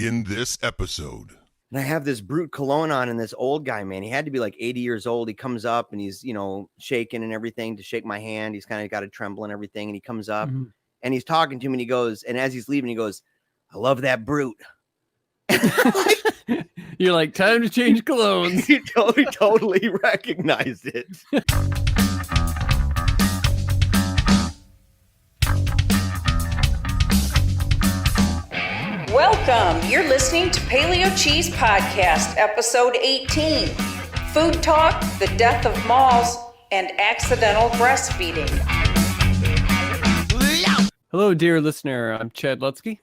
in this episode. And I have this Brute cologne on, and this old guy, man, he had to be like 80 years old. He comes up and he's, shaking and everything to shake my hand. He's kind of got a tremble and everything. And he comes up and he's talking to me and he goes, and as he's leaving, he goes, "I love that Brute." You're like, time to change colognes. You totally recognized it. Welcome. You're listening to Paleo Cheese Podcast, episode 18. Food talk, the death of malls, and accidental breastfeeding. Hello, dear listener. I'm Chad Lutsky.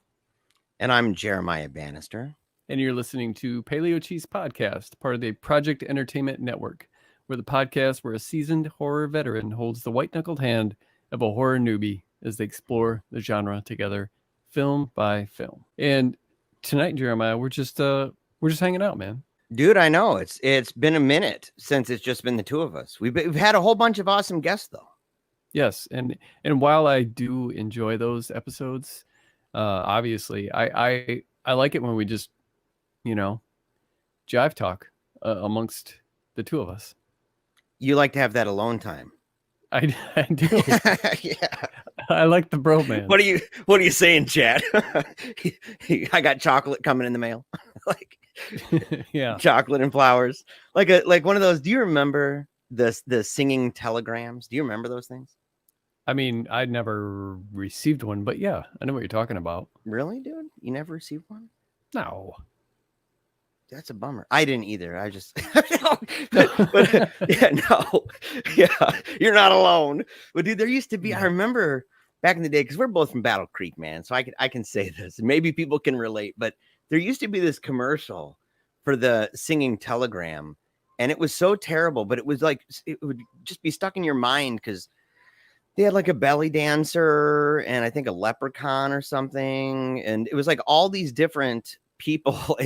And I'm Jeremiah Bannister. And you're listening to Paleo Cheese Podcast, part of the Project Entertainment Network. We're the podcast where a seasoned horror veteran holds the white-knuckled hand of a horror newbie as they explore the genre together, film by film. And tonight, Jeremiah, we're just hanging out, man. Dude, I know it's been a minute since it's just been the two of us. We've had a whole bunch of awesome guests, though. Yes, and while I do enjoy those episodes, obviously, I like it when we just, jive talk amongst the two of us. You like to have that alone time. I do. Yeah. I like the bromance. What are you saying, Chad? I got chocolate coming in the mail. Yeah. Chocolate and flowers. Like one of those. Do you remember the singing telegrams? Do you remember those things? I mean, I never received one, but yeah, I know what you're talking about. Really, dude? You never received one? No. That's a bummer. I didn't either. I just, but yeah, no, yeah, you're not alone. But dude, there used to be. I remember back in the day because we're both from Battle Creek, man. So I can say this. Maybe people can relate. But there used to be this commercial for the singing telegram, and it was so terrible. But it was like it would just be stuck in your mind because they had like a belly dancer and I think a leprechaun or something, and it was like all these different people,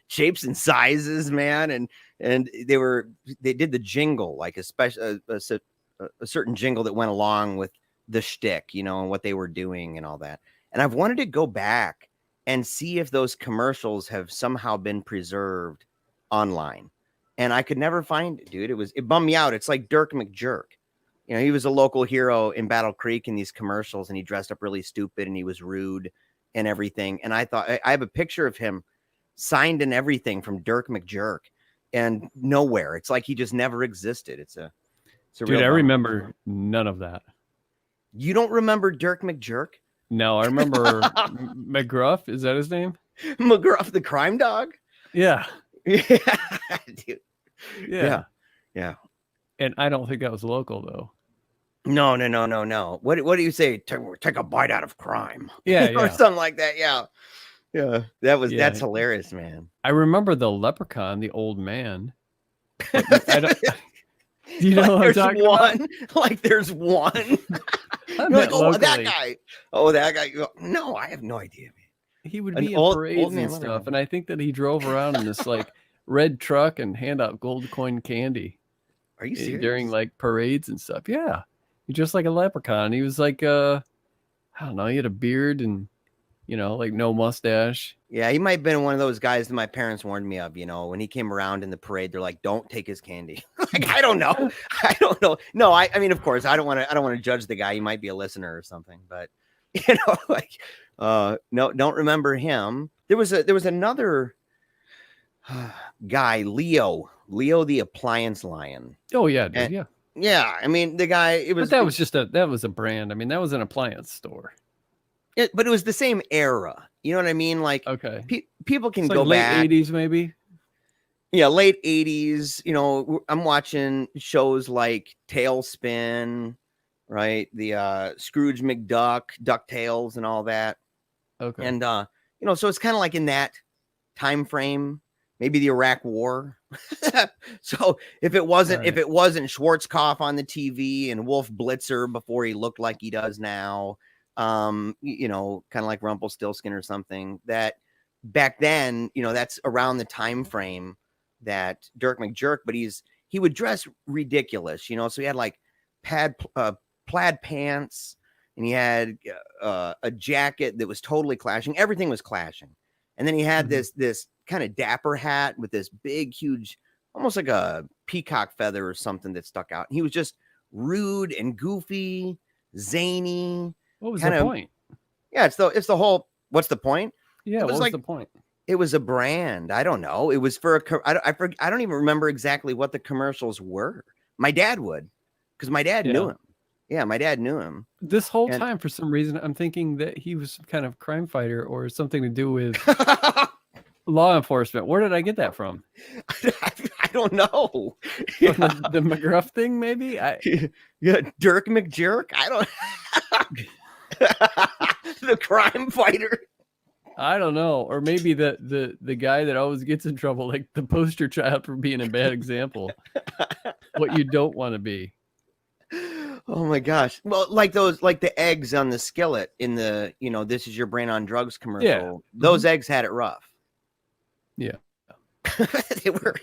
shapes and sizes, man, and they did the jingle, like a certain jingle that went along with the shtick, and what they were doing and all that. And I've wanted to go back and see if those commercials have somehow been preserved online, and I could never find it, dude. It bummed me out. It's like Dirk McJerk. He was a local hero in Battle Creek in these commercials, and he dressed up really stupid and he was rude and everything. And I thought, I have a picture of him signed and everything from Dirk McJerk, and nowhere. It's like he just never existed. It's a dude, real I bummer. remember none of that. You don't remember Dirk McJerk? No, I remember mcgruff. Is that his name? McGruff, the crime dog? Yeah. Yeah, dude. Yeah. Yeah. And I don't think that was local, though. No. What do you say? Take a bite out of crime. Yeah, Or yeah. something like that. Yeah. That's hilarious, man. I remember the leprechaun, the old man. I don't. Do you know what I'm talking about? Like there's one. I You're like, meant that locally. guy. Oh, that guy. No, I have no idea, man. He would An be in old parades man and stuff, leprechaun. and I think that he drove around in this like red truck and hand out gold coin candy. Are you serious? During like parades and stuff. Yeah. He's just like a leprechaun. He was like I don't know, he had a beard and like no mustache. Yeah, he might have been one of those guys that my parents warned me of, when he came around in the parade, they're like, don't take his candy. Like, I don't know. No, I mean, of course, I don't want to judge the guy. He might be a listener or something, but no, don't remember him. There was another guy, Leo the Appliance Lion. Oh yeah, dude, yeah. Yeah, I mean the guy. But that was a brand. I mean, that was an appliance store. But it was the same era. You know what I mean? Like, Okay, people can it's go like late back. 80s maybe. Yeah, late 80s. I'm watching shows like Tailspin, right? The Scrooge McDuck, DuckTales, and all that. Okay, And so it's kind of like in that time frame. Maybe the Iraq War. So if it wasn't Schwarzkopf on the TV and Wolf Blitzer before he looked like he does now, kind of like Rumpelstiltskin or something, that back then, that's around the time frame that Dirk McJerk, but he would dress ridiculous, so he had like plaid pants, and he had a jacket that was totally clashing. Everything was clashing. And then he had this kind of dapper hat with this big, huge, almost like a peacock feather or something that stuck out. And he was just rude and goofy, zany. What was the point? Yeah, it's the whole. What's the point? Yeah, what was the point? It was a brand. I don't know. It was for I don't even remember exactly what the commercials were. My dad would, because my dad knew him. Yeah, my dad knew him. This whole time, for some reason, I'm thinking that he was some kind of crime fighter or something to do with law enforcement. Where did I get that from? I don't know. Yeah. The McGruff thing, maybe? Yeah, Dirk McJerk. I don't. The crime fighter. I don't know. Or maybe the guy that always gets in trouble, like the poster child for being a bad example. What you don't want to be. Oh my gosh. Well, like the eggs on the skillet in the, This Is Your Brain on Drugs commercial. Yeah. Those eggs had it rough. Yeah. they were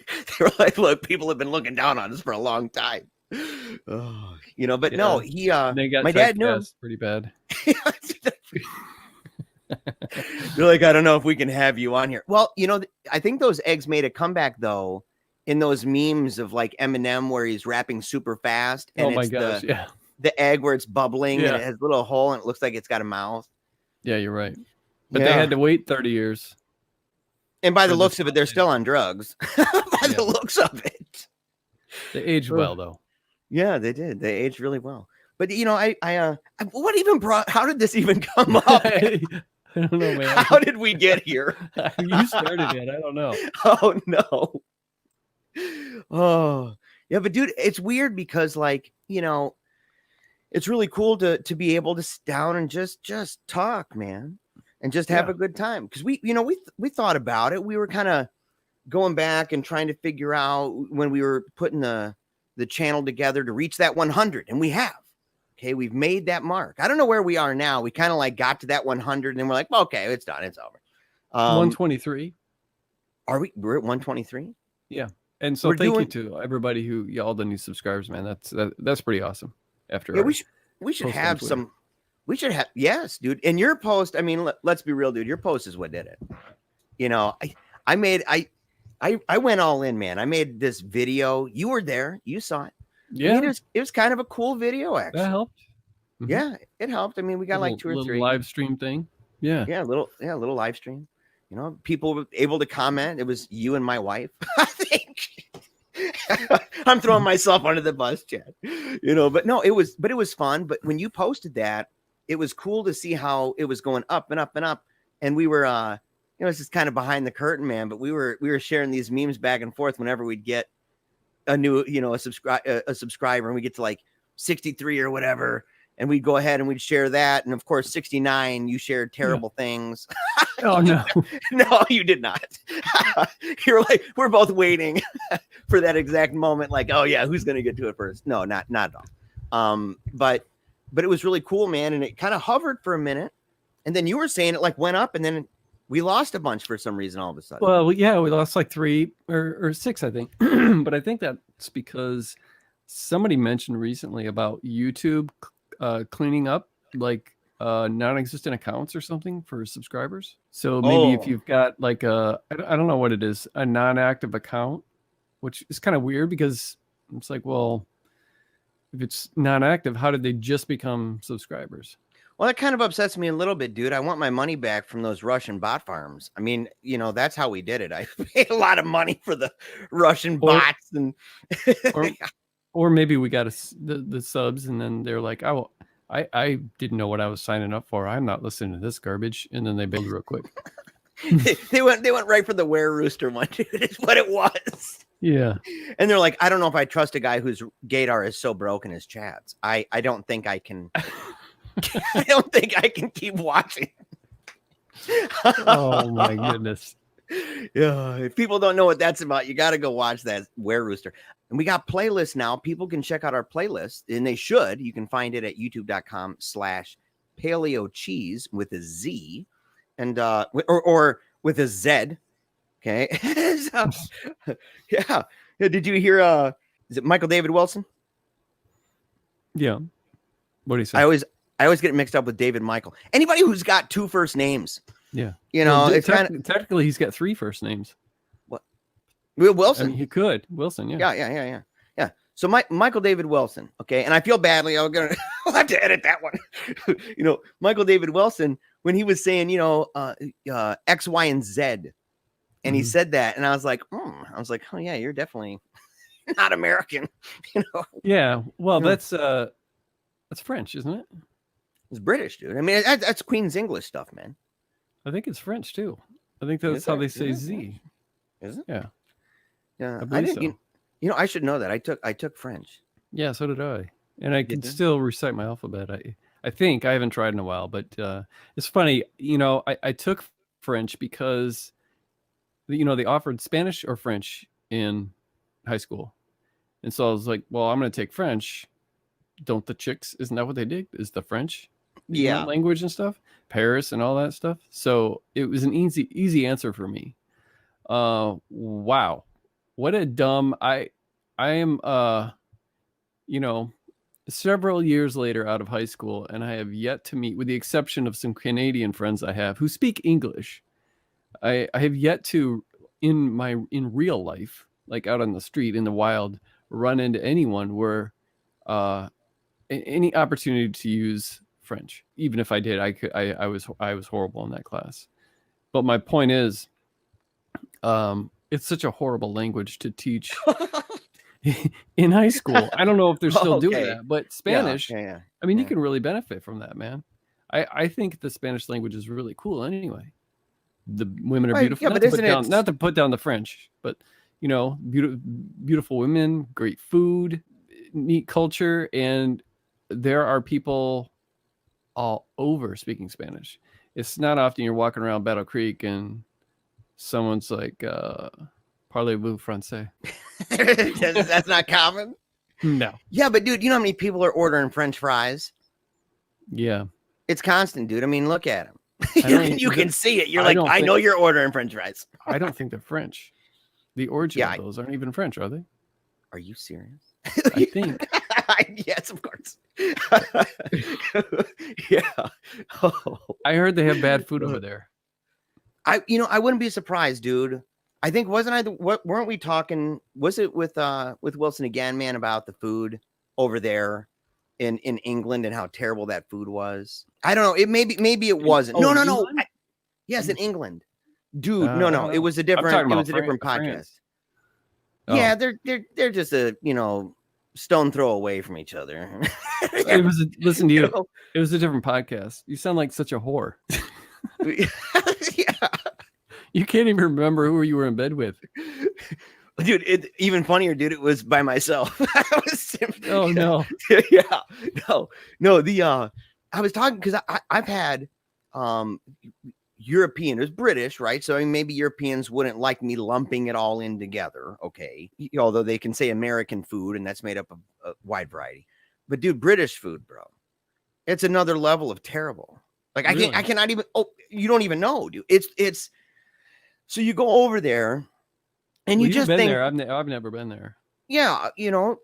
like, look, people have been looking down on us for a long time. Oh, but no, my dad knew him pretty bad. They're like, I don't know if we can have you on here. Well, I think those eggs made a comeback though in those memes of like Eminem where he's rapping super fast. And oh my gosh, the egg where it's bubbling and it has a little hole and it looks like it's got a mouth. Yeah, you're right. But they had to wait 30 years. And by the looks of it, they're still on drugs. By the looks of it. They aged well though. Yeah, they did. They aged really well. But what even how did this even come up? I don't know, man. How did we get here? You started it. I don't know. Oh no. Oh yeah, but dude, it's weird because it's really cool to be able to sit down and just talk, man, and just have a good time. Because we thought about it. We were kind of going back and trying to figure out when we were putting the channel together to reach that 100, and we have. Okay, we've made that mark. I don't know where we are now. We kind of got to that 100, and then we're like, well, okay, it's done, it's over. 123. Are we? We're at 123. Yeah. And so thank you to everybody all the new subscribers, man. That's pretty awesome. After we should have some. We should have yes, dude. And your post, I mean, let's be real, dude. Your post is what did it. I went all in, man. I made this video. You were there. You saw it. Yeah, I mean, it was kind of a cool video, actually. That helped. Mm-hmm. Yeah, it helped. I mean, we got like 2 or 3 live stream thing. Yeah, a little live stream. People were able to comment. It was you and my wife. I think I'm throwing myself under the bus, Chad. But no, it was fun. But when you posted that, it was cool to see how it was going up and up and up. And we were, this is kind of behind the curtain, man. But we were sharing these memes back and forth whenever we'd get a new, a subscriber, and we get to like 63 or whatever. And we'd go ahead and we'd share that. And of course, 69, you shared terrible things. Oh, no. No, you did not. You're like, we're both waiting for that exact moment. Like, oh, yeah, who's going to get to it first? No, not at all. But it was really cool, man. And it kind of hovered for a minute. And then you were saying it like went up and then we lost a bunch for some reason all of a sudden. Well, yeah, we lost like 3 or 6, I think. But I think that's because somebody mentioned recently about YouTube cleaning up like non-existent accounts or something for subscribers. So maybe if you've got like I don't know what it is, a non-active account, which is kind of weird because it's like, well, if it's non-active, how did they just become subscribers? Well, that kind of upsets me a little bit, dude. I want my money back from those Russian bot farms. I mean, that's how we did it. I paid a lot of money for the Russian bots and or maybe we got the subs and then they're like, oh, I didn't know what I was signing up for. I'm not listening to this garbage. And then they bailed real quick. they went right for the Rooster One, dude. Is what it was. Yeah. And they're like, I don't know if I trust a guy whose gaydar is so broken as Chad's. I don't think I can. I don't think I can keep watching. Oh my goodness. Yeah. If people don't know what that's about, you got to go watch that Rooster. And we got playlists now. People can check out our playlist, and they should. You can find it at youtube.com/paleocheese with a Z and or with a Z. Okay. So, yeah. Did you hear is it Michael David Wilson? Yeah. What do you say? I always get it mixed up with David Michael. Anybody who's got 2 first names, Yeah. You know, Well, it's kind of technically he's got 3 first names. Wilson. I mean, he could. Wilson, yeah. Yeah. So Michael David Wilson. Okay. And I feel badly. I'll have to edit that one. You know, Michael David Wilson, when he was saying, you know, X, Y, and Z. And he said that. And I was like, oh yeah, you're definitely not American. You know? Yeah. Well, Yeah. that's French, isn't it? It's British, dude. I mean, that's Queen's English stuff, man. I think it's French too. I think that's how they say Z. Is it? Yeah. Yeah. I believe so. You know, I should know that. I took French. Yeah, so did I. And I can still recite my alphabet. I think. I haven't tried in a while, but it's funny. You know, I took French because, you know, they offered Spanish or French in high school. And so I was like, well, I'm going to take French. Don't the chicks, isn't that what they did? Is the French language and stuff? Paris and all that stuff. So it was an easy answer for me. Wow. What a dumb, I am, you know, several years later out of high school, and I have yet to meet, with the exception of some Canadian friends I have who speak English. I have yet to, in real life, like out on the street, in the wild, run into anyone where, any opportunity to use French. Even if I did, I was horrible in that class. But my point is, it's such a horrible language to teach in high school. I don't know if they're still doing that, but Spanish, I mean, you can really benefit from that, man. I think the Spanish language is really cool anyway. The women are beautiful. Yeah, not to put down the French, but, you know, beautiful women, great food, neat culture, and there are people all over speaking Spanish. It's not often you're walking around Battle Creek and someone's like, parlez-vous français? That's not common? No. Yeah, but dude, you know how many people are ordering French fries? Yeah. It's constant, dude. I mean, look at them. You can see it. You're like, I know you're ordering French fries. I don't think they're French. The origin of those aren't even French, are they? Are you serious? I think. Yes, of course. Yeah. Oh. I heard they have bad food over there. I wouldn't be surprised, dude. I think weren't we talking? Was it with Wilson again, man, about the food over there in England and how terrible that food was? I don't know. It maybe it wasn't. No. Yes, in England, dude. No. It was a different. It was a different podcast. France. Oh. Yeah, they're just a stone throw away from each other. Listen to you. It was a different podcast. You sound like such a whore. Yeah. You can't even remember who you were in bed with. Dude, even funnier, dude. It was by myself. Oh no. Yeah. No. I was talking because I've had European, it was British, right? So I mean, maybe Europeans wouldn't like me lumping it all in together. Okay. Although they can say American food, and that's made up of a wide variety. But dude, British food, bro, it's another level of terrible. Like I cannot even, you don't even know, dude. It's, so you go over there and you just think, there. I've never been there. Yeah.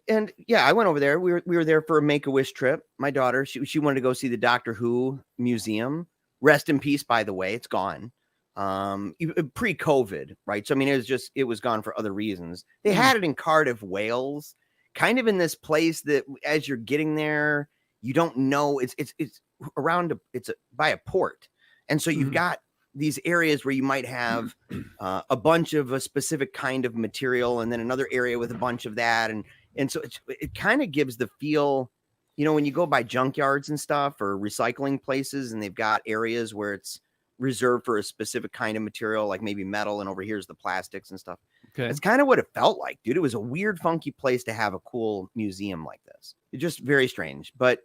And yeah, I went over there. We were there for a Make-A-Wish trip. My daughter, she wanted to go see the Doctor Who museum. Rest in peace, by the way. It's gone. Pre-COVID, right? So I mean, it was gone for other reasons. They had it in Cardiff, Wales, kind of in this place that as you're getting there, you don't know. It's around by a port, and so you've got these areas where you might have a bunch of a specific kind of material, and then another area with a bunch of that, and so it kind of gives the feel. When you go by junkyards and stuff or recycling places, and they've got areas where it's reserved for a specific kind of material, like maybe metal, and over here's the plastics and stuff. Okay. It's kind of what it felt like, dude. It was a weird, funky place to have a cool museum like this. It's just very strange. But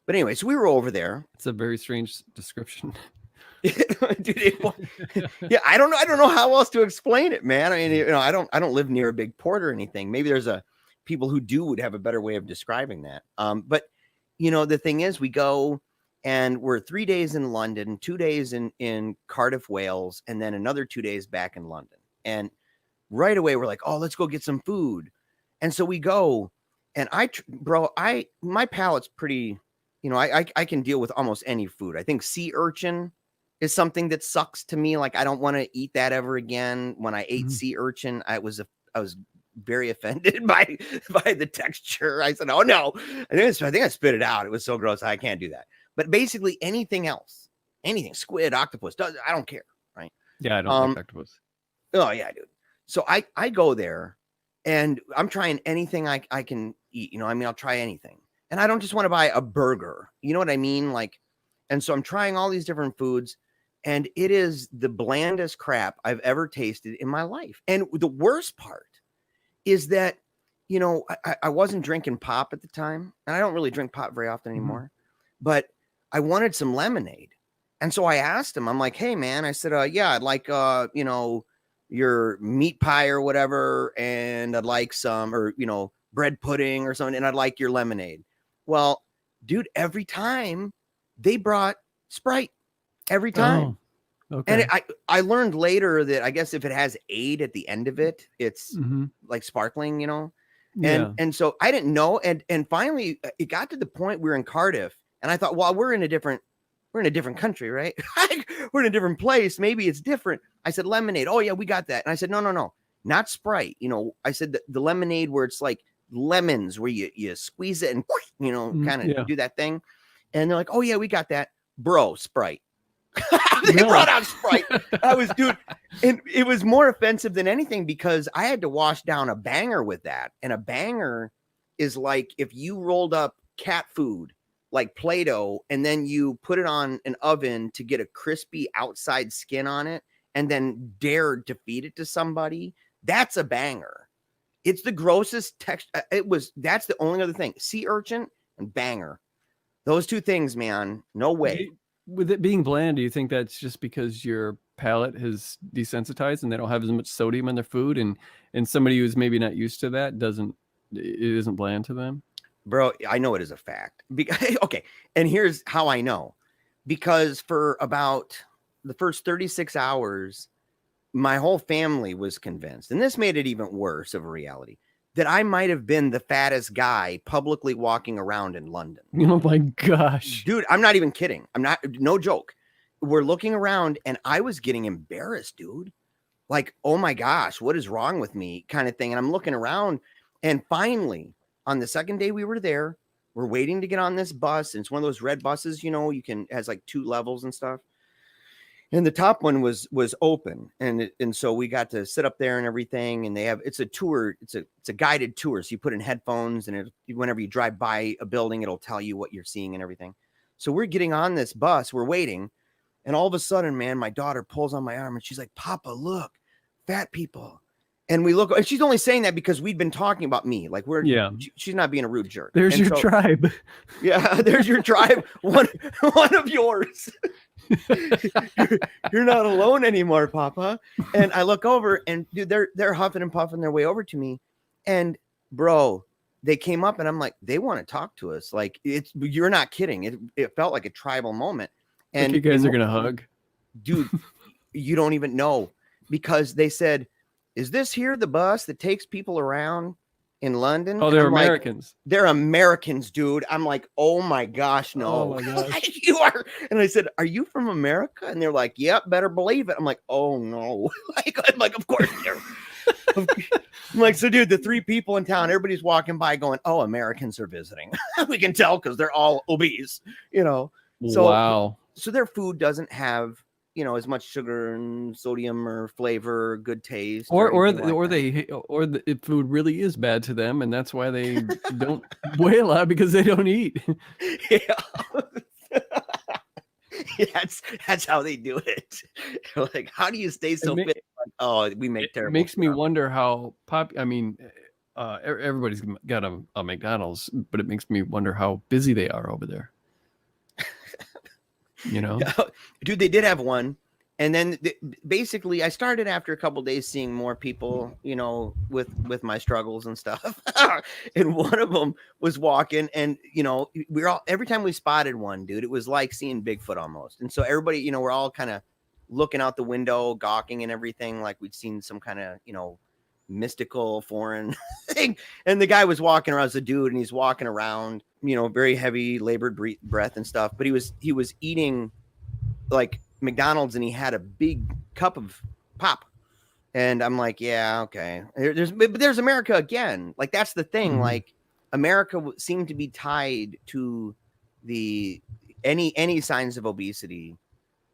anyway, so we were over there. It's a very strange description. Dude, yeah, I don't know how else to explain it, man. I mean, I don't live near a big port or anything. Maybe there's people who would have a better way of describing that. But the thing is, we go and we're 3 days in London, 2 days in Cardiff, Wales, and then another 2 days back in London. And right away, we're like, oh, let's go get some food. And so we go, and my palate's pretty, I can deal with almost any food. I think sea urchin is something that sucks to me. Like I don't want to eat that ever again. When I ate sea urchin, I was very offended by the texture. I said, "Oh no!" I think I spit it out. It was so gross. I can't do that. But basically, anything else, anything, squid, octopus, I don't care, right? Yeah, I don't like octopus. Oh yeah, dude. So I go there, and I'm trying anything I can eat. You know, I mean, I'll try anything, and I don't just want to buy a burger. You know what I mean? Like, and so I'm trying all these different foods, and it is the blandest crap I've ever tasted in my life. And the worst part is that, you know, I wasn't drinking pop at the time, and I don't really drink pop very often anymore, but I wanted some lemonade. And so I asked him, I'm like, hey man, I said, yeah, I'd like, you know, your meat pie or whatever. And I'd like some, or, you know, bread pudding or something. And I'd like your lemonade. Well, dude, every time they brought Sprite every time. Oh, okay. And I learned later that I guess if it has aid at the end of it, it's like sparkling, you know? And so I didn't know. And finally it got to the point we were in Cardiff, and I thought, well, we're in a different country, right? We're in a different place. Maybe it's different. I said, lemonade. Oh yeah, we got that. And I said, no, not Sprite. You know, I said the lemonade where it's like lemons, where you squeeze it and, you know, kind of do that thing. And they're like, oh yeah, we got that. Bro, Sprite. They brought out Sprite. I was, dude, and it was more offensive than anything because I had to wash down a banger with that. And a banger is like if you rolled up cat food like Play-Doh and then you put it on an oven to get a crispy outside skin on it and then dared to feed it to somebody. That's a banger. It's the grossest texture. That's the only other thing. Sea urchin and banger. Those two things, man. No way. With it being bland, do you think that's just because your palate has desensitized and they don't have as much sodium in their food, and somebody who's maybe not used to that isn't bland to them? Bro, I know it is a fact. Okay, and here's how I know. Because for about the first 36 hours, my whole family was convinced, and this made it even worse of a reality, that I might have been the fattest guy publicly walking around in London. Oh my gosh. Dude, I'm not even kidding. No joke. We're looking around and I was getting embarrassed, dude. Like, oh my gosh, what is wrong with me kind of thing. And I'm looking around, and finally on the second day we were there, we're waiting to get on this bus. And it's one of those red buses, you know, has like 2 levels and stuff. And the top one was open, and so we got to sit up there and everything. And it's a tour, it's a guided tour. So you put in headphones, and whenever you drive by a building, it'll tell you what you're seeing and everything. So we're getting on this bus, we're waiting, and all of a sudden, man, my daughter pulls on my arm and she's like, "Papa, look, fat people." And we look, and she's only saying that because we'd been talking about me. Like she's not being a rude jerk. There's your tribe. Yeah, there's your tribe. One of yours. You're not alone anymore, Papa. And I look over, and dude, they're huffing and puffing their way over to me. And bro, they came up, and I'm like, they want to talk to us. Like you're not kidding. It felt like a tribal moment. And you guys are gonna hug, dude. You don't even know, because they said, "Is this here the bus that takes people around in London?" Oh, they're Americans. Like, they're Americans, dude. I'm like, oh my gosh, no. Oh my gosh. You are. And I said, "Are you from America?" And they're like, "Yep, better believe it." I'm like, oh no. I'm like, of course they're. I'm like, so dude, the 3 people in town, everybody's walking by going, "Oh, Americans are visiting." We can tell because they're all obese, you know. So, wow. So their food doesn't have, you know, as much sugar and sodium or flavor, good taste, or the food really is bad to them, and that's why they don't weigh a lot, because they don't eat. Yeah. Yeah, that's how they do it. Like, how do you stay so fit? Like, oh, we make terrible. It makes stuff. me wonder how everybody's got a McDonald's, but it makes me wonder how busy they are over there. You know, dude, they did have one. And then basically I started after a couple of days seeing more people, you know, with my struggles and stuff. And one of them was walking, and, you know, every time we spotted one, dude, it was like seeing Bigfoot almost. And so everybody, you know, we're all kind of looking out the window, gawking and everything, like we'd seen some kind of, you know, mystical foreign thing. And the guy was walking around as a dude, and he's walking around, you know, very heavy labored breath and stuff. But he was eating like McDonald's and he had a big cup of pop. And I'm like, yeah, okay. But there's America again. Like, that's the thing. Mhm. Like, America seemed to be tied to the any signs of obesity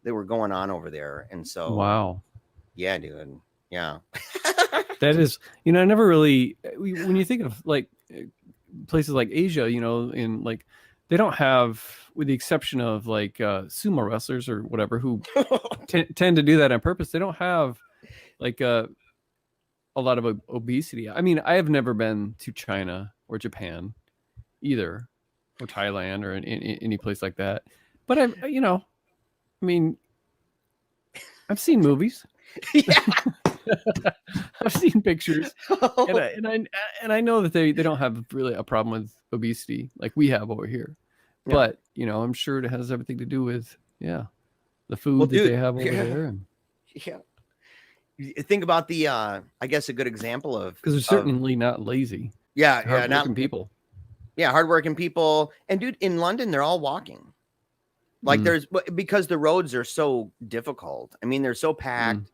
that were going on over there. And so, Wow. yeah, dude. Yeah. That is, I never really, when you think of like places like Asia, in like, they don't have, with the exception of like sumo wrestlers or whatever, who tend to do that on purpose, they don't have like a lot of obesity. I mean, I have never been to China or Japan either, or Thailand or in any place like that. But I mean, I've seen movies. Yeah. I've seen pictures, and I know that they don't have really a problem with obesity like we have over here. Yeah. But I'm sure it has everything to do with the food that they have over there. And yeah. Think about the I guess a good example of, because they're certainly not lazy. Yeah, not people. Yeah, hardworking people. And dude, in London, they're all walking. Like because the roads are so difficult. I mean, they're so packed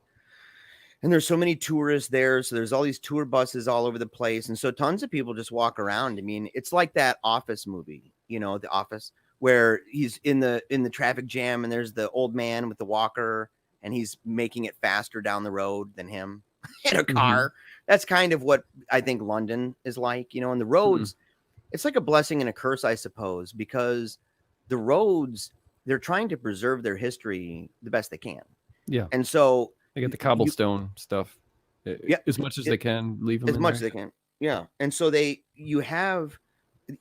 and there's so many tourists there. So there's all these tour buses all over the place. And so tons of people just walk around. I mean, it's like that Office movie, The Office, where he's in the traffic jam and there's the old man with the walker and he's making it faster down the road than him in a car. That's kind of what I think London is like, and the roads, it's like a blessing and a curse, I suppose, because the roads, they're trying to preserve their history the best they can. Yeah. And so they get the cobblestone stuff as much as they can, leave them as much as they can. Yeah. And so you have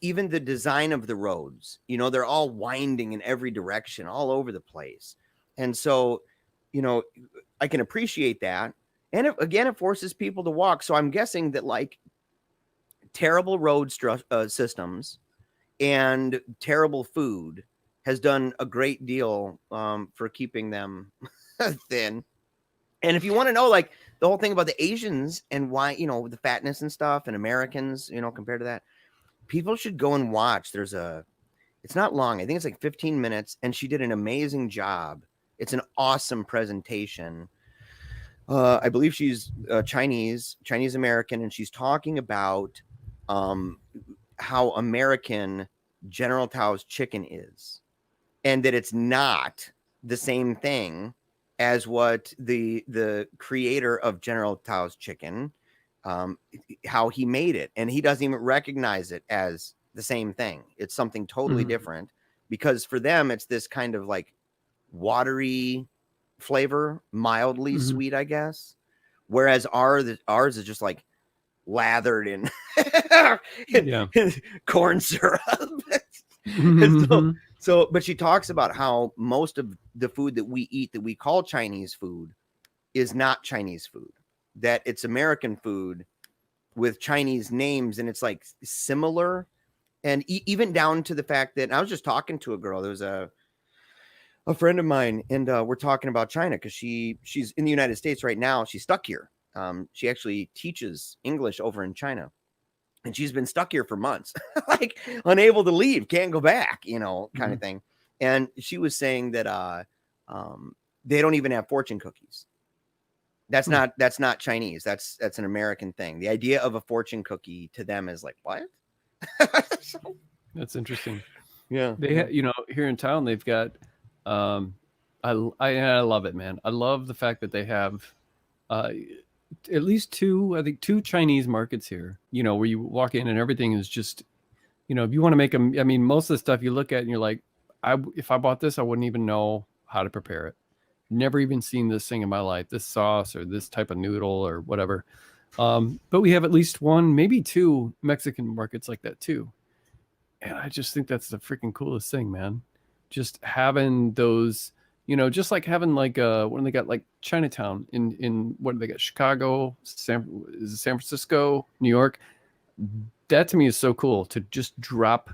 even the design of the roads, they're all winding in every direction all over the place. And so, I can appreciate that. And it forces people to walk. So I'm guessing that like terrible road systems and terrible food has done a great deal for keeping them thin. And if you want to know, like the whole thing about the Asians and why, the fatness and stuff and Americans, compared to that, people should go and watch. It's not long. I think it's like 15 minutes. And she did an amazing job. It's an awesome presentation. I believe she's Chinese American, and she's talking about how American General Tao's chicken is, and that it's not the same thing as what the creator of General Tao's chicken, how he made it, and he doesn't even recognize it as the same thing. It's something totally different, because for them it's this kind of like watery flavor, mildly sweet, I guess, whereas ours is just like lathered in, in corn syrup. So but she talks about how most of the food that we eat that we call Chinese food is not Chinese food, that it's American food with Chinese names, and it's like similar. And even down to the fact that I was just talking to a girl, there was a friend of mine, and we're talking about China because she's in the United States right now. She's stuck here. She actually teaches English over in China, and she's been stuck here for months, like unable to leave, can't go back, kind of thing. And she was saying that they don't even have fortune cookies. That's not Chinese. That's an American thing. The idea of a fortune cookie to them is like, what? That's interesting. Yeah. They here in town they've got I love it, man. I love the fact that they have at least two Chinese markets here, where you walk in and everything is just, if you want to make them, I mean, most of the stuff you look at and you're like, if I bought this, I wouldn't even know how to prepare it. Never even seen this thing in my life, this sauce or this type of noodle or whatever. But we have at least one, maybe two Mexican markets like that too. And I just think that's the freaking coolest thing, man. Just having those, just like having like when they got like Chinatown in what do they got? Chicago, San Francisco, New York. That to me is so cool, to just drop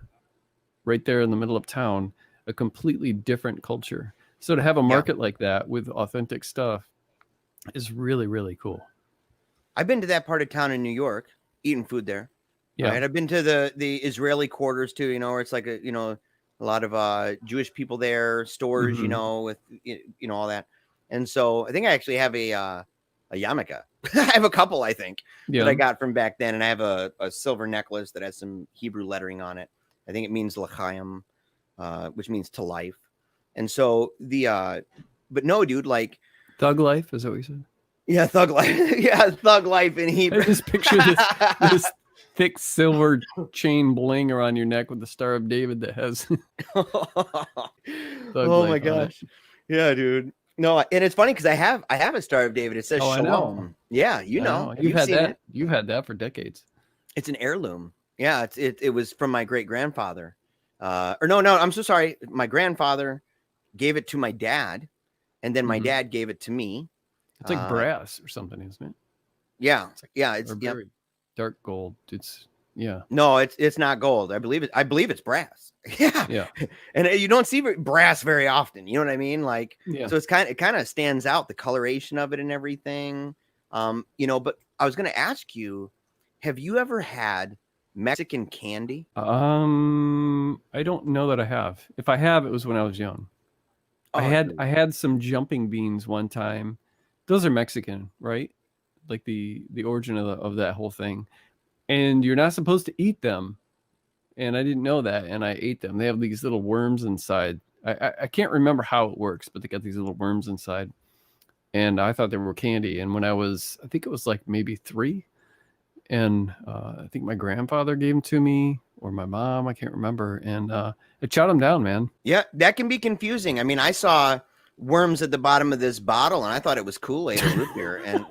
right there in the middle of town a completely different culture. So to have a market like that with authentic stuff is really, really cool. I've been to that part of town in New York, eating food there. Yeah. Right? I've been to the Israeli quarters too, where it's like a a lot of Jewish people there, stores, you Mhm. know, with all that. And so I think I actually have a yarmulke. I have a couple, I think, that I Yeah. got from back then, and I have a silver necklace that has some Hebrew lettering on it. I think it means l'chaim, which means to life. And so but no, dude, like Thug life, is that what you said? yeah, thug life, yeah, thug life in Hebrew. I just picture this thick silver chain bling around your neck with the Star of David that has Oh my life on it. gosh, yeah, dude. No, and it's funny because I have a Star of David. It says Oh, I know. Shalom. Yeah, I know. You've you've had seen that. it. You've had that for decades. It's an heirloom. Yeah, it was from my great grandfather. Or no, I'm so sorry. My grandfather gave it to my dad, and then my Mhm. dad gave it to me. It's like brass or something, isn't it? Yeah, It's like, yeah. It's or very dark gold. It's No, it's not gold. I believe it's brass. Yeah, yeah. and you don't see brass very often. You know what I mean? Like, Yeah. so it kind of stands out, the coloration of it and everything. But I was going to ask you, have you ever had Mexican candy? I don't know that I have. If I have, it was when I was young. I dude. had some jumping beans one time. Those are Mexican, right? Like the origin of that whole thing. And you're not supposed to eat them. And I didn't know that, and I ate them. They have these little worms inside. I can't remember how it works, but they got these little worms inside. And I thought they were candy. And when I think it was like maybe 3, and I think my grandfather gave them to me, or my mom, I can't remember. And it shot them down, man. Yeah, that can be confusing. I mean, I saw worms at the bottom of this bottle, and I thought it was Kool-Aid or root beer. And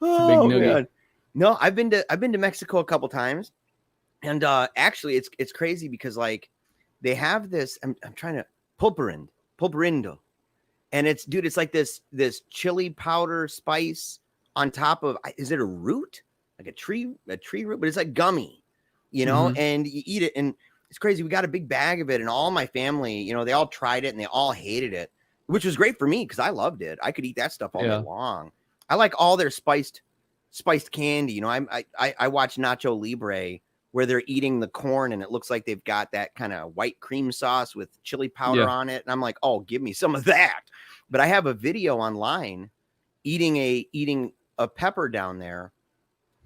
oh man, no, I've been to Mexico a couple times, and actually, it's crazy because like they have this. I'm trying to pulparindo, and it's like this chili powder spice on top of, is it a root, like a tree root, but it's like gummy, and you eat it, and it's crazy. We got a big bag of it, and all my family, they all tried it and they all hated it, which was great for me because I loved it. I could eat that stuff all day long. I like all their spiced candy. I watch Nacho Libre where they're eating the corn and it looks like they've got that kind of white cream sauce with chili powder on it, and I'm like, oh, give me some of that. But I have a video online eating a pepper down there.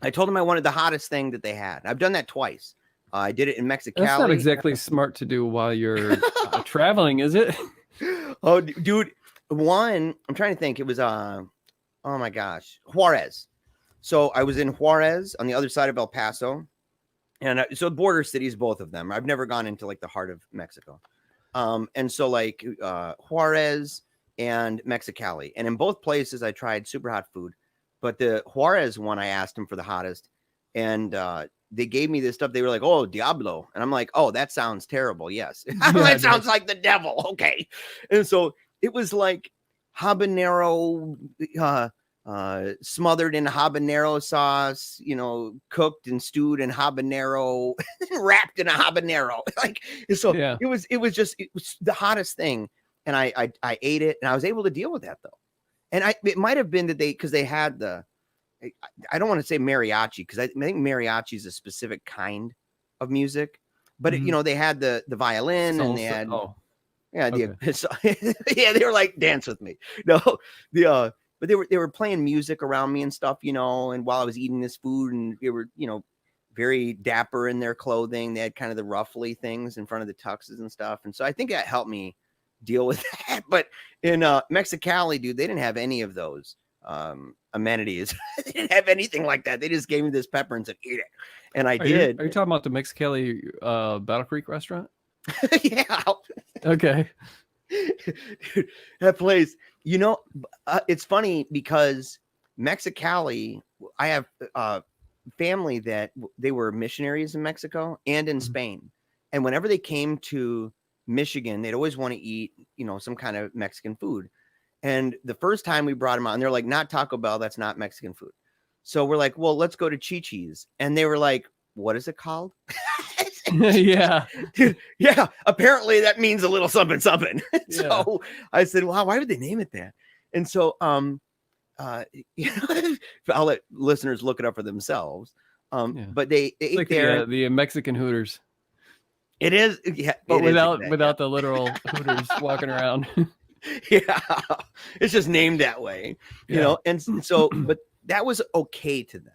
I told them I wanted the hottest thing that they had. I've done that twice. I did it in Mexicali. That's not exactly smart to do while you're traveling, is it? Oh, dude. One, I'm trying to think. It was, oh my gosh, Juarez. So I was in Juarez on the other side of El Paso. And so border cities, both of them. I've never gone into like the heart of Mexico. And so like Juarez and Mexicali. And in both places, I tried super hot food. But the Juarez one, I asked them for the hottest. And they gave me this stuff. They were like, oh, Diablo. And I'm like, oh, that sounds terrible. Yes. That sounds like the devil. Okay. And so it was like habanero, smothered in habanero sauce, cooked and stewed in habanero, wrapped in a habanero. Like, so it was the hottest thing. And I ate it, and I was able to deal with that though. And it might have been that because they had I don't want to say mariachi, because I think mariachi is a specific kind of music, but they had the violin salsa, and they had they were like, dance with me. No, but they were playing music around me and stuff, and while I was eating this food, and they were, very dapper in their clothing. They had kind of the ruffly things in front of the tuxes and stuff. And so I think that helped me deal with that. But in Mexicali, dude, they didn't have any of those amenities. They didn't have anything like that. They just gave me this pepper and said, eat it. And I did. Are you talking about the Mexicali Battle Creek restaurant? Yeah. Okay. Dude, that place, it's funny because Mexicali, I have family that they were missionaries in Mexico and in Spain. And whenever they came to Michigan, they'd always want to eat, some kind of Mexican food. And the first time we brought them out, and they're like, not Taco Bell, that's not Mexican food. So we're like, well, let's go to Chi-Chi's. And they were like, what is it called? Yeah. Dude, yeah. Apparently that means a little something, something. So I said, wow, why would they name it that? And so, I'll let listeners look it up for themselves. But they ate like there. The Mexican Hooters. It is, yeah, but it is without exact, without the literal Hooters walking around. yeah, it's just named that way, you know. And so, but that was okay to them.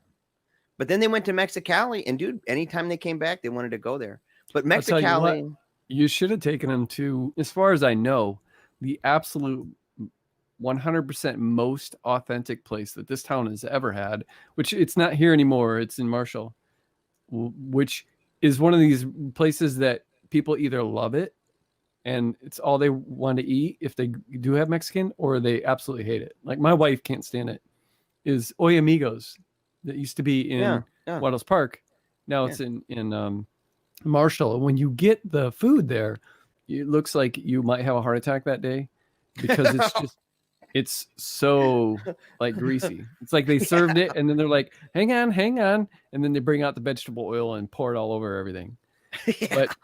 But then they went to Mexicali, and dude, anytime they came back, they wanted to go there. But I'll tell you what, Mexicali, you should have taken them to, as far as I know, the absolute 100% most authentic place that this town has ever had, which it's not here anymore. It's in Marshall, which is one of these places that people either love it and it's all they want to eat if they do have Mexican, or they absolutely hate it. Like my wife can't stand it. Is Oy Amigos that used to be in Waddles Park. Now it's in Marshall. And when you get the food there, it looks like you might have a heart attack that day because it's just, it's so like greasy. It's like they served it and then they're like, hang on. And then they bring out the vegetable oil and pour it all over everything. But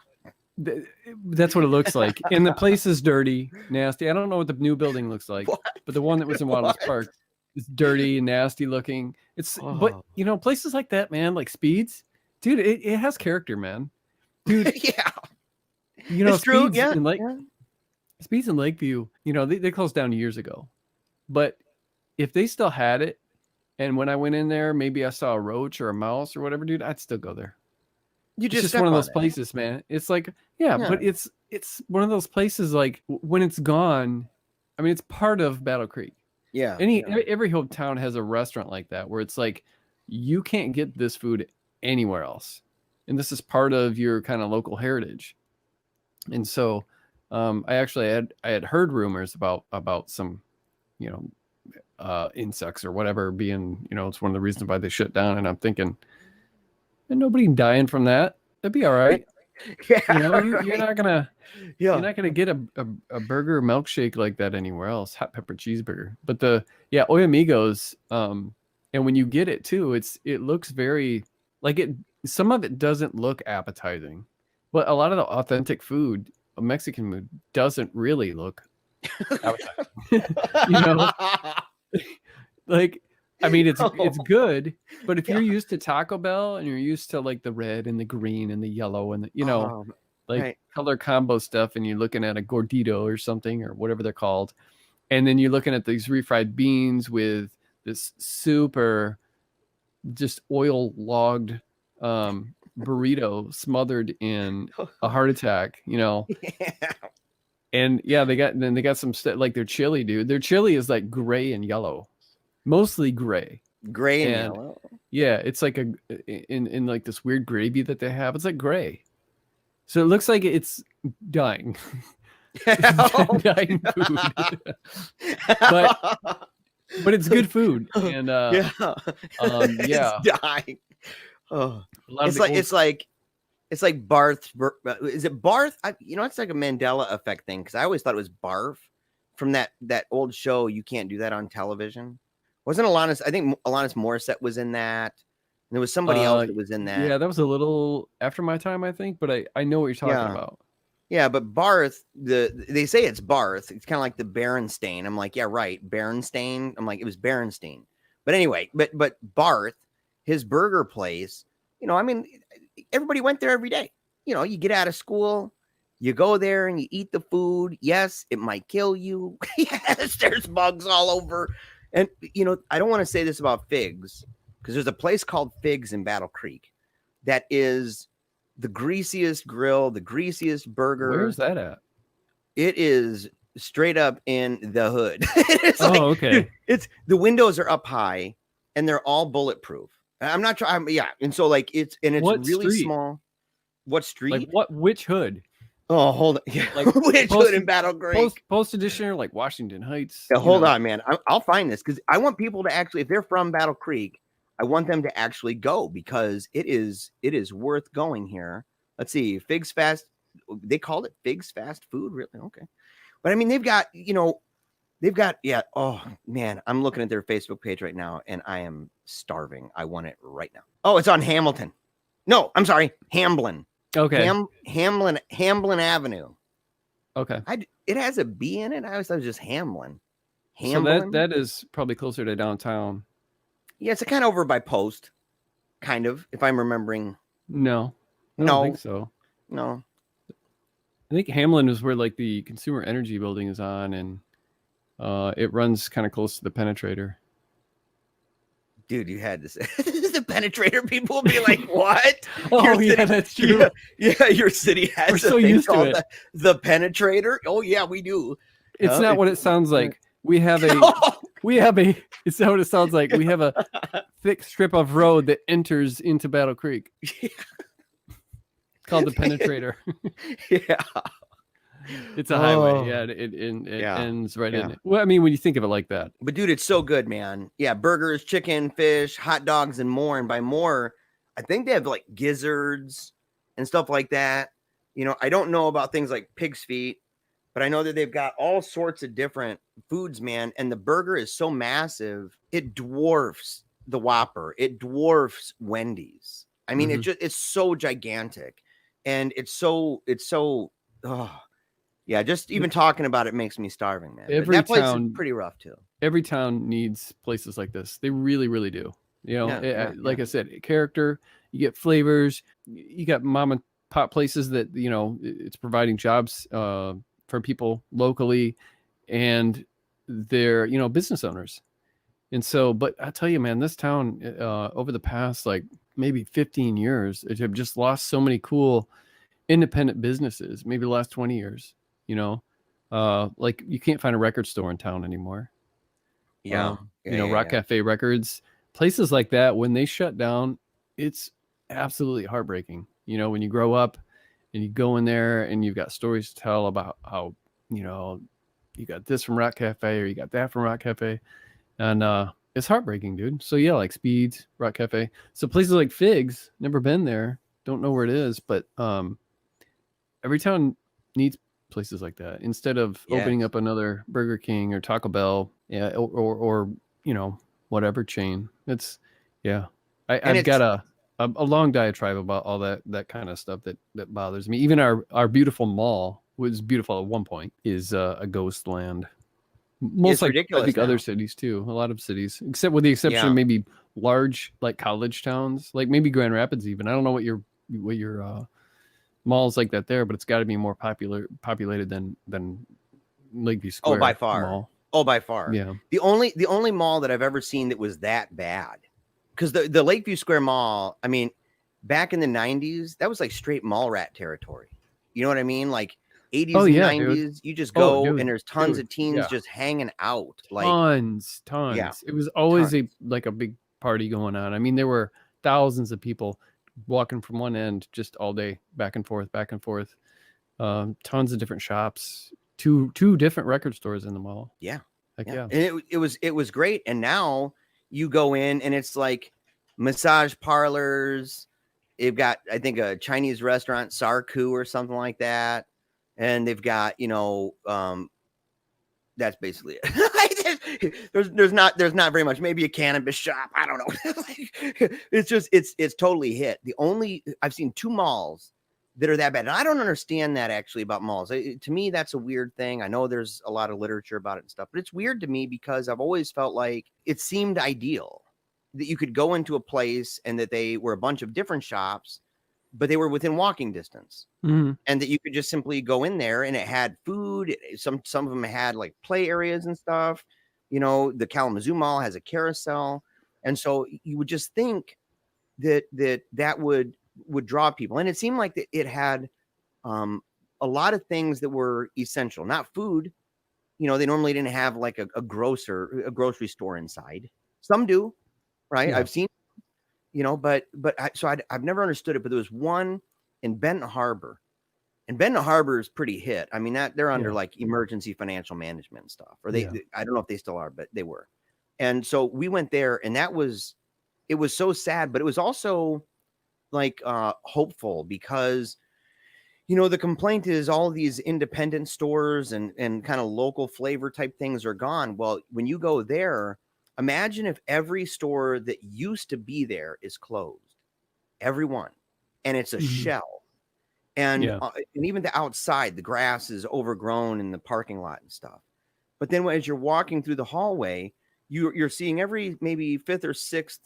that's what it looks like. And the place is dirty, nasty. I don't know what the new building looks like, but the one that was in Waddles Park is dirty and nasty looking. It's, but you know, places like that, man, like Speeds, dude, it has character, man. Dude, you know, it's true. Speeds in Lakeview, you know, they closed down years ago. But if they still had it, and when I went in there, maybe I saw a roach or a mouse or whatever, dude, I'd still go there. It's just one of those places, man. It's like, but it's one of those places like when it's gone, I mean, it's part of Battle Creek. Yeah. Every hometown has a restaurant like that where it's like, you can't get this food anywhere else. And this is part of your kind of local heritage. And so I had heard rumors about some, you know, insects or whatever being, you know, it's one of the reasons why they shut down. And I'm thinking, and nobody dying from that. That'd be all right. You know, you're not gonna get a burger milkshake like that anywhere else. Hot pepper cheeseburger. But Oy Amigos, and when you get it too, it looks very like it. Some of it doesn't look appetizing, but a lot of the authentic food, Mexican food, doesn't really look appetizing. You know, like. I mean, it's good, but if you're used to Taco Bell and you're used to like the red and the green and the yellow and the, you know, color combo stuff, and you're looking at a gordito or something or whatever they're called, and then you're looking at these refried beans with this super just oil logged burrito smothered in a heart attack, you know. And they got some like their chili, dude. Their chili is like gray and yellow. Mostly gray and yellow. Yeah, it's like in like this weird gravy that they have. It's like gray, so it looks like it's dying. Dying food, but it's good food. And it's dying. Oh, it's like Barth. Is it Barth? You know, it's like a Mandela effect thing because I always thought it was Barf from that old show. You Can't Do That on Television. Wasn't Alanis? I think Alanis Morissette was in that. And there was somebody else that was in that. Yeah, that was a little after my time, I think. But I know what you're talking about. Yeah, but Barth, they say it's Barth. It's kind of like the Berenstain. I'm like, yeah, right, Berenstain. I'm like, it was Berenstain. But anyway, but Barth, his burger place. You know, I mean, everybody went there every day. You know, you get out of school, you go there and you eat the food. Yes, it might kill you. Yes, there's bugs all over. And, you know, I don't want to say this about Figs because there's a place called Figs in Battle Creek that is the greasiest grill, the greasiest burger. Where's that at? It is straight up in the hood. Okay. It's the windows are up high and they're all bulletproof. I'm not trying. Yeah. And so like it's what really street? Small. What street? Like which hood? Oh, hold on. Yeah. Like which hood in Battle Creek? Post edition, like Washington Heights. Yeah, hold on, man. I'll find this because I want people to actually, if they're from Battle Creek, I want them to actually go because it is worth going here. Let's see, Figs Fast. They called it Figs Fast Food, really? Okay, but I mean they've got Oh man, I'm looking at their Facebook page right now and I am starving. I want it right now. Oh, it's on Hamilton. No, I'm sorry, Hamblin. Okay. Hamblin Avenue. Okay. It has a B in it. I always thought it was just Hamlin. Hamblin? So that is probably closer to downtown. Yeah, it's kind of over by Post, kind of, if I'm remembering. No, I don't think so. No. I think Hamlin is where like the Consumer Energy building is on, and it runs kind of close to the penetrator. Dude, you had to say the penetrator. People will be like, "What? Oh, yeah, that's true. Yeah, your city has We're a so thing used to called it. the penetrator." Oh yeah, we do. It's not what it sounds like. We have a it's not what it sounds like. We have a thick strip of road that enters into Battle Creek. Called the penetrator. Yeah. It's a highway. Yeah, it ends right in it. Well, I mean, when you think of it like that. But dude, it's so good, man. Yeah, burgers, chicken, fish, hot dogs, and more. And by more, I think they have like gizzards and stuff like that. You know, I don't know about things like pig's feet, but I know that they've got all sorts of different foods, man. And the burger is so massive, it dwarfs the Whopper. It dwarfs Wendy's. I mean, it's so gigantic. And it's so yeah, just even talking about it makes me starving, man. Every that place town is pretty rough too. Every town needs places like this. They really, really do. You know, like I said, character, you get flavors, you got mom and pop places that, you know, it's providing jobs for people locally, and they're, you know, business owners. And so, but I tell you, man, this town over the past like maybe 15 years, it have just lost so many cool independent businesses, maybe the last 20 years. You know, like you can't find a record store in town anymore. Yeah. You know, Rock Cafe Records, places like that, when they shut down, it's absolutely heartbreaking. You know, when you grow up and you go in there and you've got stories to tell about how, you know, you got this from Rock Cafe or you got that from Rock Cafe. And it's heartbreaking, dude. So yeah, like Speeds, Rock Cafe. So places like Figs, never been there, don't know where it is, but every town needs places like that instead of opening up another Burger King or Taco Bell, or you know, whatever chain. It's I've got a long diatribe about all that kind of stuff that bothers me. Even our beautiful mall was beautiful at one point is a ghost land. Most like I think now. Other cities too. A lot of cities, except with the exception of maybe large like college towns, like maybe Grand Rapids. Even I don't know what your malls like that there, but it's got to be more populated than Lakeview Square. Oh, by far. Mall. Oh, by far. Yeah. The only mall that I've ever seen that was that bad, because the Lakeview Square Mall, I mean, back in the 90s, that was like straight mall rat territory. You know what I mean? Like 80s and 90s, dude. You just go and there's tons of teens just hanging out. Like tons. Yeah. It was always a big party going on. I mean, there were thousands of people walking from one end just all day, back and forth. Tons of different shops, two different record stores in the mall. Yeah. Like, yeah. And it was great. And now you go in and it's like massage parlors. They've got, I think, a Chinese restaurant, Sarku or something like that. And they've got, you know, that's basically it. there's not very much. Maybe a cannabis shop. I don't know. it's totally hit. I've seen 2 malls that are that bad. And I don't understand that actually about malls. To me, that's a weird thing. I know there's a lot of literature about it and stuff, but it's weird to me because I've always felt like it seemed ideal that you could go into a place and that they were a bunch of different shops, but they were within walking distance, and that you could just simply go in there and it had food. Some of them had like play areas and stuff. You know, the Kalamazoo Mall has a carousel. And so you would just think that would draw people. And it seemed like that it had a lot of things that were essential, not food. You know, they normally didn't have like a grocery store inside. Some do, right? Yeah. I've seen, you know, but I've never understood it. But there was one in Benton Harbor, and Benton Harbor is pretty hit. I mean, that they're under like emergency financial management stuff, or I don't know if they still are, but they were. And so we went there, and it was so sad, but it was also like hopeful, because, you know, the complaint is all of these independent stores and kind of local flavor type things are gone. Well, when you go there, imagine if every store that used to be there is closed, everyone, and it's a shell. And and even the outside, the grass is overgrown in the parking lot and stuff. But then as you're walking through the hallway, you're seeing every maybe 5th or 6th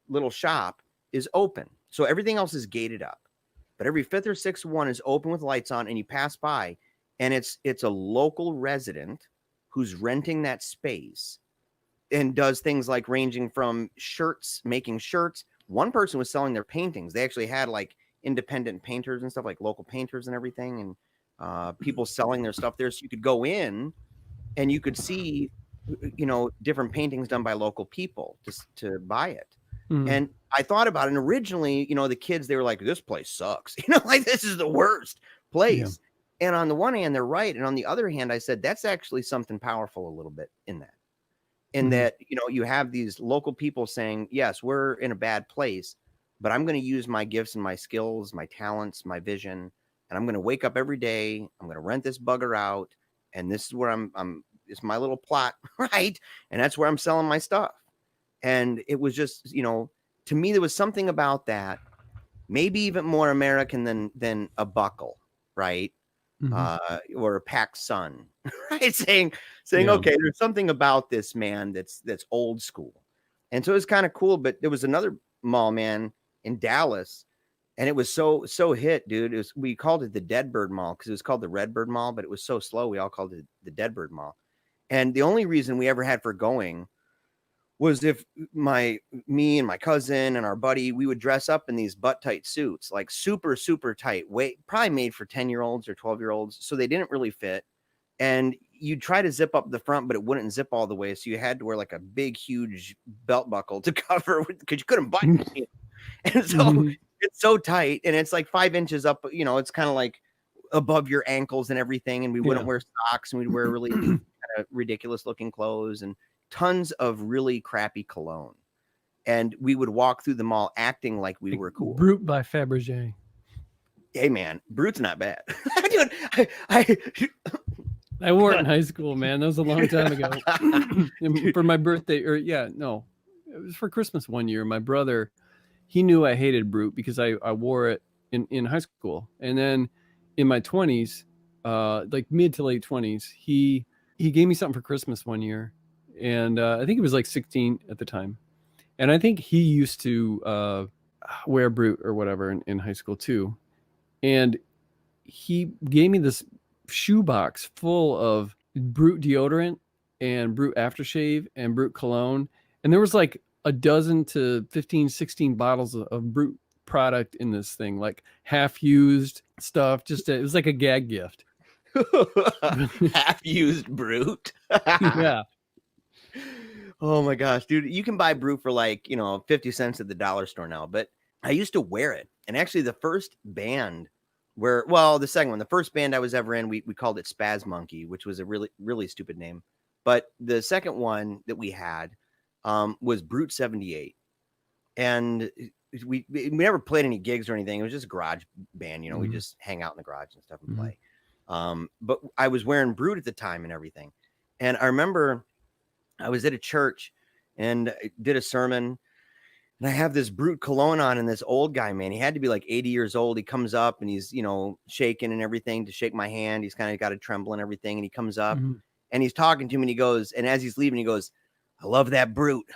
little shop is open. So everything else is gated up. but every fifth or sixth one is open with lights on, and you pass by, and it's a local resident who's renting that space and does things like ranging from shirts, making shirts. One person was selling their paintings. They actually had like independent painters and stuff, like local painters and everything, and people selling their stuff there. So you could go in and you could see, different paintings done by local people to buy it. And I thought about it, and originally, the kids, they were like, this place sucks. Like this is the worst place. Yeah. And on the one hand, they're right. And on the other hand, I said, that's actually something powerful a little bit in that. That, you have these local people saying, yes, we're in a bad place, but I'm going to use my gifts and my skills, my talents, my vision, and I'm going to wake up every day. I'm going to rent this bugger out. And this is where it's my little plot, right? And that's where I'm selling my stuff. And it was just, to me, there was something about that, maybe even more American than a buckle, right? Or a Pac Sun, right? Saying, okay, there's something about this man that's old school. And so it was kind of cool. But there was another mall, man, in Dallas, and it was so hit, dude. We called it the Deadbird Mall because it was called the Redbird Mall, but it was so slow, we all called it the Deadbird Mall. And the only reason we ever had for going was if me and my cousin and our buddy, we would dress up in these butt tight suits, like super, super tight, probably made for 10-year-olds or 12-year-olds. So they didn't really fit. And you'd try to zip up the front, but it wouldn't zip all the way. So you had to wear like a big, huge belt buckle to cover because you couldn't button it. And so it's so tight, and it's like 5 inches up, it's kind of like above your ankles and everything. And we wouldn't wear socks, and we'd wear really kind of ridiculous looking clothes and tons of really crappy cologne. And we would walk through the mall acting like we were cool. Brute by Fabergé. Hey man, Brute's not bad. Dude, I wore it in high school, man. That was a long time ago. For my birthday, it was for Christmas one year. My brother, he knew I hated Brute because I wore it in high school. And then in my 20s, like mid to late 20s, he gave me something for Christmas one year. And I think he was like 16 at the time. And I think he used to wear Brute or whatever in high school too. And he gave me this shoebox full of Brute deodorant and Brute aftershave and Brute cologne. And there was like a dozen to 15, 16 bottles of Brute product in this thing, like half used stuff. It was like a gag gift. Half used Brute. Yeah. Oh my gosh, dude, you can buy Brute for like, 50 cents at the dollar store now, but I used to wear it. And actually the first band the first band I was ever in, we called it Spaz Monkey, which was a really, really stupid name. But the second one that we had was Brute 78. And we never played any gigs or anything. It was just a garage band, we just hang out in the garage and stuff and play. But I was wearing Brute at the time and everything. And I remember I was at a church and I did a sermon, and I have this Brute cologne on, and this old guy, man, he had to be like 80 years old. He comes up and he's, shaking and everything to shake my hand. He's kind of got a tremble and everything. And he comes up and he's talking to me, and he goes, and as he's leaving, he goes, I love that Brute.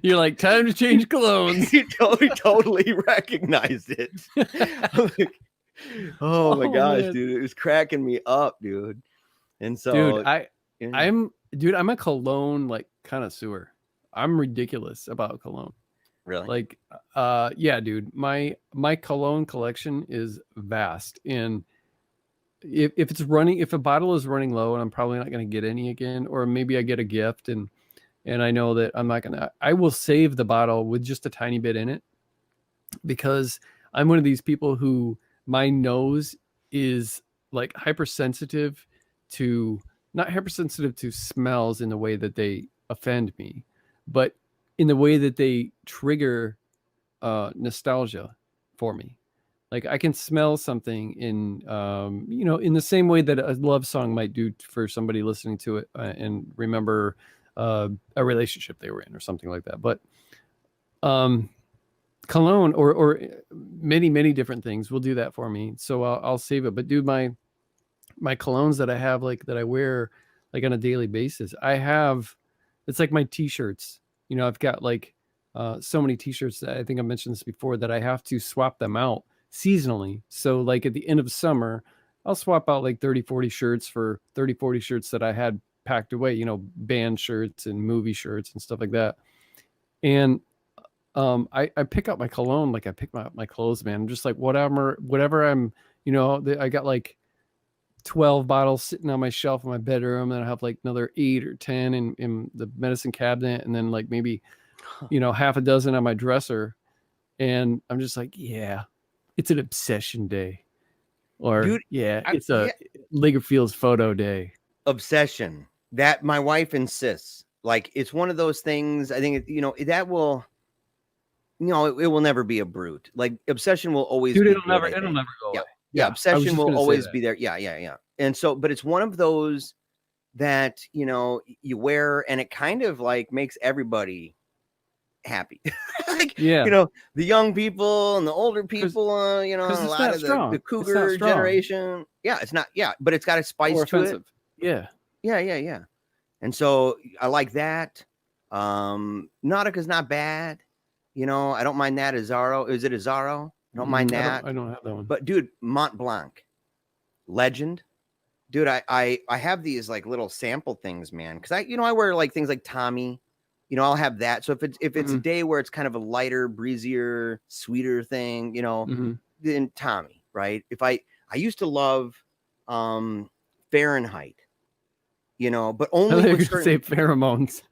You're like, time to change colognes. He totally recognized it. Like, oh my gosh, man. Dude, it was cracking me up, dude. And so, dude, I'm a cologne like connoisseur. I'm ridiculous about cologne. Really? Like, yeah, dude, my cologne collection is vast. And if a bottle is running low, and I'm probably not going to get any again, or maybe I get a gift and I know that I'm not going to, I will save the bottle with just a tiny bit in it, because I'm one of these people who my nose is like hypersensitive to, not hypersensitive to smells in the way that they offend me, but in the way that they trigger nostalgia for me. Like I can smell something in, in the same way that a love song might do for somebody listening to it and remember a relationship they were in or something like that. But cologne or many, many different things will do that for me. So I'll save it. But dude, my colognes that I have, like that I wear like on a daily basis, it's like my t-shirts. I've got like so many t-shirts that I think I mentioned this before that I have to swap them out seasonally. So like at the end of summer, I'll swap out like 30, 40 shirts for 30, 40 shirts that I had packed away, band shirts and movie shirts and stuff like that. And I pick up my cologne like I pick my clothes, man. I'm just like whatever I'm, I got like 12 bottles sitting on my shelf in my bedroom, and I have like another 8 or 10 in the medicine cabinet, and then like maybe half a dozen on my dresser. And I'm just like, yeah, it's an obsession day. Or Dude, it's a Lagerfield's photo day. Obsession. That my wife insists. Like, it's one of those things. I think that will, it will never be a brute. Like, obsession will always. Dude, be it'll never go away. Yeah, obsession will always be there. Yeah. And so, but it's one of those that you wear, and it kind of like makes everybody happy. Like, the young people and the older people, a lot of the cougar generation. Yeah, it's not. Yeah, but it's got a spice to it. Yeah. And so I like that. Nautica's not bad. I don't mind that. Azaro. Is it Azaro? I don't mind that. I don't have that one. But dude, Mont Blanc, legend. Dude, I have these like little sample things, man. Cause I wear like things like Tommy. I'll have that. So if it's a day where it's kind of a lighter, breezier, sweeter thing, then Tommy, right? If I used to love Fahrenheit, but only with certain... say pheromones.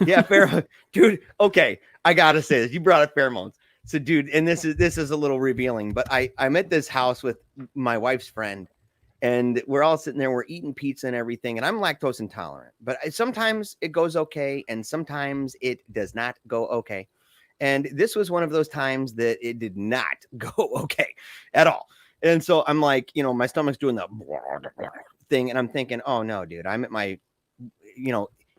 Yeah, dude. Okay, I gotta say this. You brought up pheromones. So, dude, and this is a little revealing, but I'm at this house with my wife's friend, and we're all sitting there, we're eating pizza and everything, and I'm lactose intolerant, but sometimes it goes okay, and sometimes it does not go okay. And this was one of those times that it did not go okay at all. And so I'm like, my stomach's doing the thing, and I'm thinking, oh no, dude, I'm at my,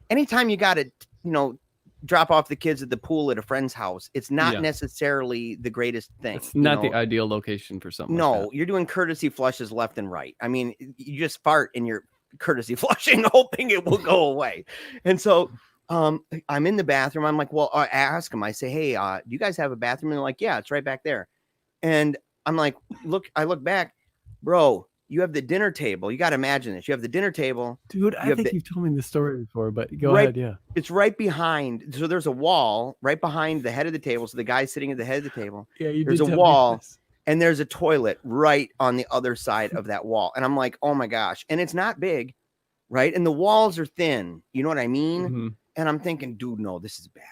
anytime you got to, drop off the kids at the pool at a friend's house, it's not necessarily the greatest thing. It's not the ideal location for something. No, like that. You're doing courtesy flushes left and right. I mean, you just fart in your courtesy flushing, hoping it will go away. And so I'm in the bathroom. I'm like, well, I ask them, I say, hey, do you guys have a bathroom? And they're like, yeah, it's right back there. And I'm like, I look back, bro, you have the dinner table. You got to imagine this. You have the dinner table. Dude, I think you've told me this story before, but go ahead. Yeah. It's right behind. So there's a wall right behind the head of the table. So the guy's sitting at the head of the table. Yeah, there's a wall, and there's a toilet right on the other side of that wall. And I'm like, oh my gosh. And it's not big, right? And the walls are thin. You know what I mean? Mm-hmm. And I'm thinking, dude, no, this is bad.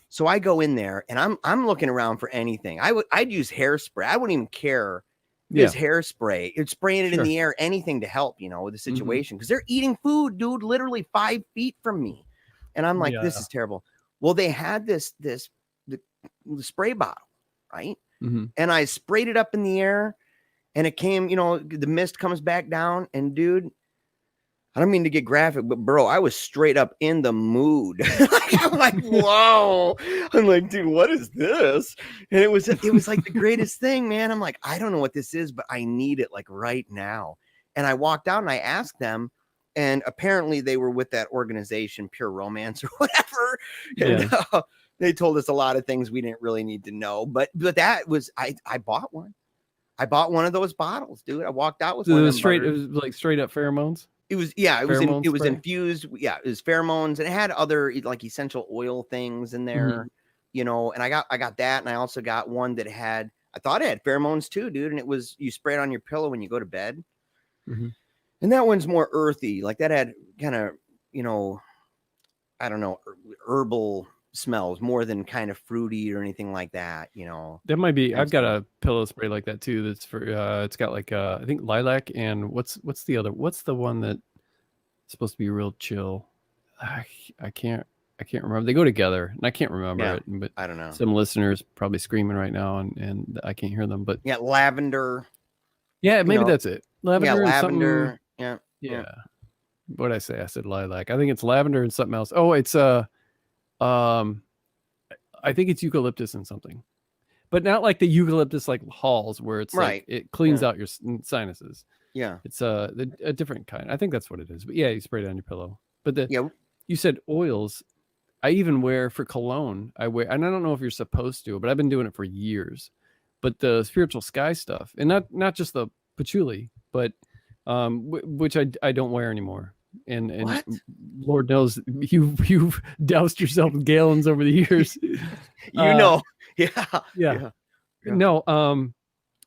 So I go in there, and I'm looking around for anything. I'd use hairspray. I wouldn't even care. His hairspray, it's spraying it in the air, anything to help, with the situation, because they're eating food, dude, literally 5 feet from me. And I'm like, this is terrible. Well, they had the spray bottle, right? Mm-hmm. And I sprayed it up in the air, and it came, the mist comes back down, and dude, I don't mean to get graphic, but bro, I was straight up in the mood. I'm like, whoa. I'm like, dude, what is this? And it was like the greatest thing, man. I'm like, I don't know what this is, but I need it like right now. And I walked out and I asked them, and apparently they were with that organization, Pure Romance or whatever. And they told us a lot of things we didn't really need to know. But that was, I bought one. I bought one of those bottles, dude. I walked out with one. It was like straight up pheromones. It was infused. Yeah, it was pheromones, and it had other like essential oil things in there, and I got that, and I also got one that I thought it had pheromones too, dude. And it was, you spray it on your pillow when you go to bed. Mm-hmm. And that one's more earthy. Like that had kind of, I don't know, herbal smells more than kind of fruity or anything like that, That might be. I've got a pillow spray like that too. That's for. It's got like I think lilac and what's the other? What's the one that's supposed to be real chill? I can't remember. They go together, and I can't remember it. But I don't know. Some listeners probably screaming right now, and I can't hear them. But yeah, lavender. Yeah, maybe that's it. Lavender. Yeah, lavender. Yeah. What did I say? I said lilac. I think it's lavender and something else. Oh, it's I think it's eucalyptus and something, but not like the eucalyptus like Halls where it's like it cleans out your sinuses. Yeah, it's a different kind. I think that's what it is. But yeah, you spray it on your pillow. But you said oils. I even wear for cologne. And I don't know if you're supposed to, but I've been doing it for years. But the spiritual sky stuff, and not just the patchouli, but which I don't wear anymore. And What? Lord knows you've doused yourself with gallons over the years. Yeah. No,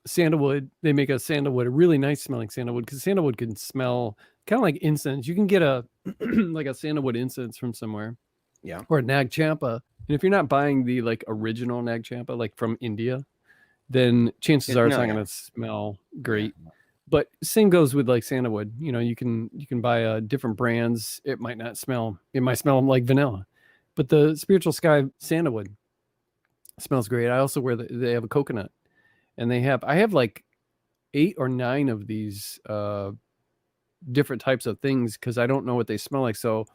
sandalwood. They make a sandalwood, a really nice smelling sandalwood, because sandalwood can smell kind of like incense. You can get a like a sandalwood incense from somewhere. Yeah. Or a nag champa. And if you're not buying the like original nag champa, like from India, then chances are it's not going to smell great. Yeah. But same goes with like sandalwood. You know, you can buy different brands. It might smell like vanilla, but the spiritual sky sandalwood smells great. I also wear they have a coconut, and I have like 8 or 9 of these different types of things, because I don't know what they smell like. So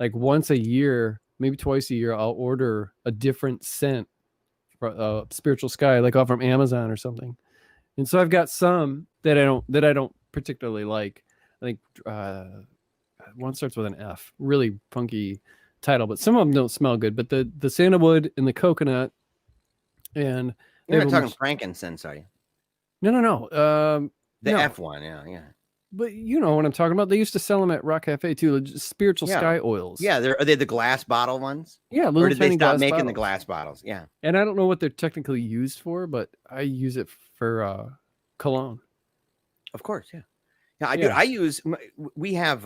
like once a year, maybe twice a year, I'll order a different scent for spiritual sky, like off from Amazon or something. And so I've got some that I don't particularly like. I think one starts with an F, really funky title, but some of them don't smell good. But the sandalwood and the coconut, and you're not talking frankincense, are you? No. The F one, yeah. But you know what I'm talking about. They used to sell them at Rock Cafe too, spiritual sky oils. Yeah, are they the glass bottle ones? Yeah, or did they stop making the glass bottles? Yeah. And I don't know what they're technically used for, but I use it for cologne. Of course, yeah. Yeah, I do. I use. We have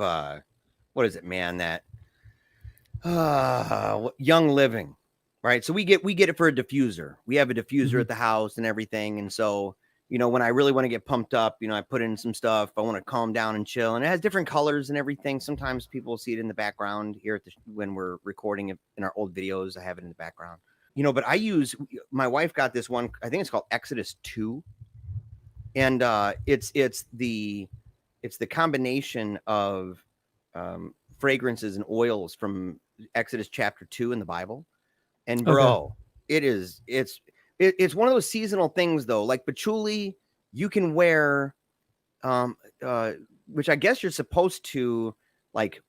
what is it, man? That Young Living, right? So we get it for a diffuser. We have a diffuser at the house and everything, and so. You know, when I really want to get pumped up, you know, I put in some stuff. I want to calm down and chill. And it has different colors and everything. Sometimes people see it in the background here when we're recording it in our old videos. I have it in the background. You know, but my wife got this one. I think it's called Exodus 2. And it's the combination of fragrances and oils from Exodus chapter 2 in the Bible. And bro, it's one of those seasonal things, though. Like patchouli, you can wear, which I guess you're supposed to like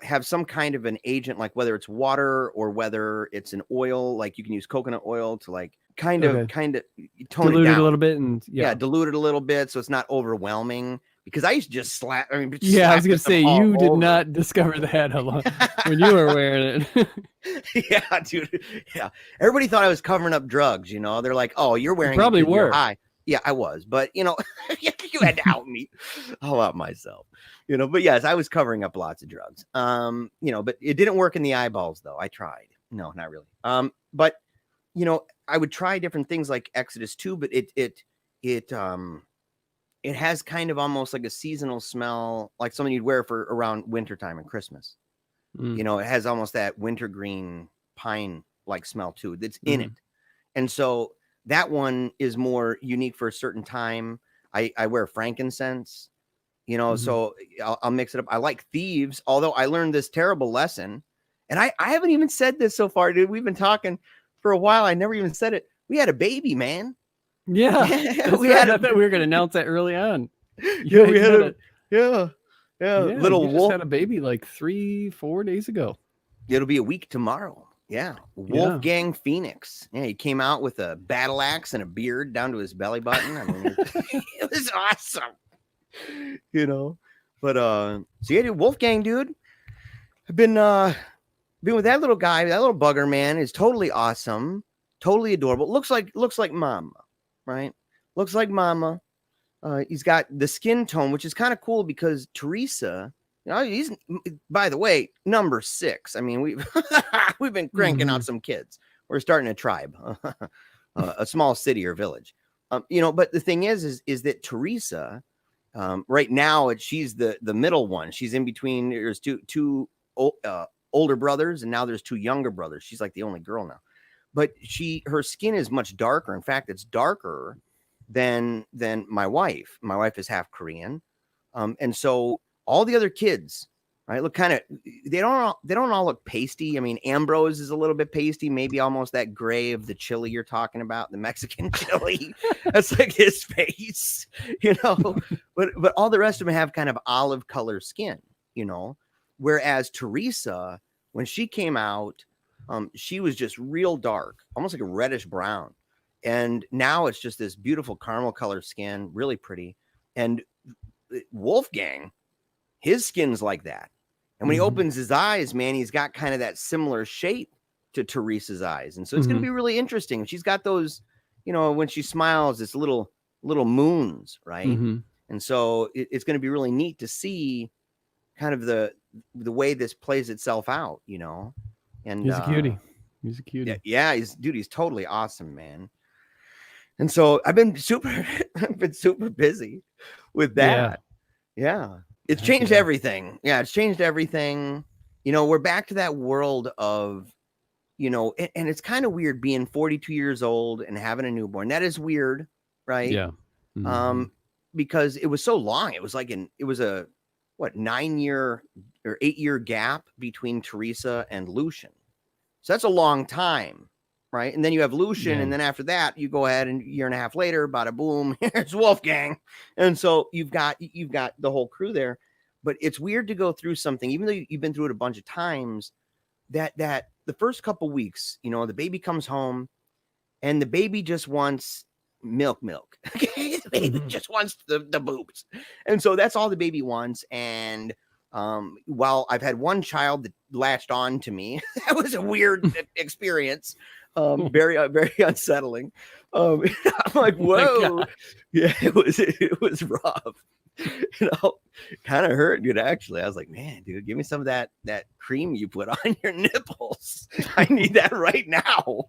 have some kind of an agent, like whether it's water or whether it's an oil. Like you can use coconut oil to like kind of tone dilute it down a little bit, and dilute it a little bit so it's not overwhelming. Because I used to just slap. I mean, I was gonna say you did not discover that when you were wearing it. Yeah, dude. Yeah, everybody thought I was covering up drugs. You know, they're like, "Oh, you're wearing." You probably were. Yeah, I was, but you know, you had to out me. I'll out myself. You know, but yes, I was covering up lots of drugs. You know, but it didn't work in the eyeballs, though. I tried. No, not really. But you know, I would try different things like Exodus 2, but it has kind of almost like a seasonal smell, like something you'd wear for around wintertime and Christmas. You know, it has almost that wintergreen pine like smell too. That's in it. And so that one is more unique for a certain time. I wear frankincense, you know, so I'll mix it up. I like thieves, although I learned this terrible lesson. And I haven't even said this so far, dude. We've been talking for a while. I never even said it. We had a baby, man. Yeah, I thought we were going to announce that early on. Yeah, we had little wolf. Just had a baby like 3-4 days ago. It'll be a week tomorrow. Yeah, Wolfgang Phoenix. Yeah, he came out with a battle axe and a beard down to his belly button. I mean, it was awesome. You know, but so yeah, dude, Wolfgang, dude. I've been with that little guy, that little bugger, man, is totally awesome, totally adorable. Looks like mama. Right? Looks like mama. He's got the skin tone, which is kind of cool because Teresa, you know, he's, by the way, number 6. I mean, we've been cranking out some kids. We're starting a tribe, a small city or village. You know, but the thing is that Teresa, right now, she's the middle one. She's in between. There's two older brothers, and now there's 2 younger brothers. She's like the only girl now. But her skin is much darker. In fact, it's darker than my wife. My wife is half Korean. And so all the other kids, right, look kind of, they don't all look pasty. I mean, Ambrose is a little bit pasty, maybe almost that gray of the chili you're talking about, the Mexican chili. That's like his face, you know. But all the rest of them have kind of olive color skin, you know. Whereas Teresa, when she came out, she was just real dark, almost like a reddish brown. And now it's just this beautiful caramel color skin, really pretty. And Wolfgang, his skin's like that. And when he opens his eyes, man, he's got kind of that similar shape to Teresa's eyes. And so it's going to be really interesting. She's got those, you know, when she smiles, it's little moons, right? And so it's going to be really neat to see kind of the way this plays itself out, you know. And he's a cutie. He's a cutie. Yeah, he's totally awesome, man. And so I've been super busy with that. Yeah. It's changed everything. Yeah, it's changed everything. You know, we're back to that world of, you know, and it's kind of weird being 42 years old and having a newborn. That is weird, right? Yeah. Because it was so long. It was like it was a 9-year or 8-year gap between Teresa and Lucian. So that's a long time, right? And then you have Lucian, and then after that, you go ahead and a year and a half later, bada boom, here's Wolfgang. And so you've got the whole crew there. But it's weird to go through something, even though you've been through it a bunch of times, that the first couple weeks, you know, the baby comes home and the baby just wants milk. Okay, the baby just wants the boobs. And so that's all the baby wants. And while I've had one child that latched on to me, that was a weird experience. Very unsettling. I'm like, whoa. Yeah, it was rough. You know, kind of hurt, dude. Actually, I was like, man, dude, give me some of that cream you put on your nipples. I need that right now.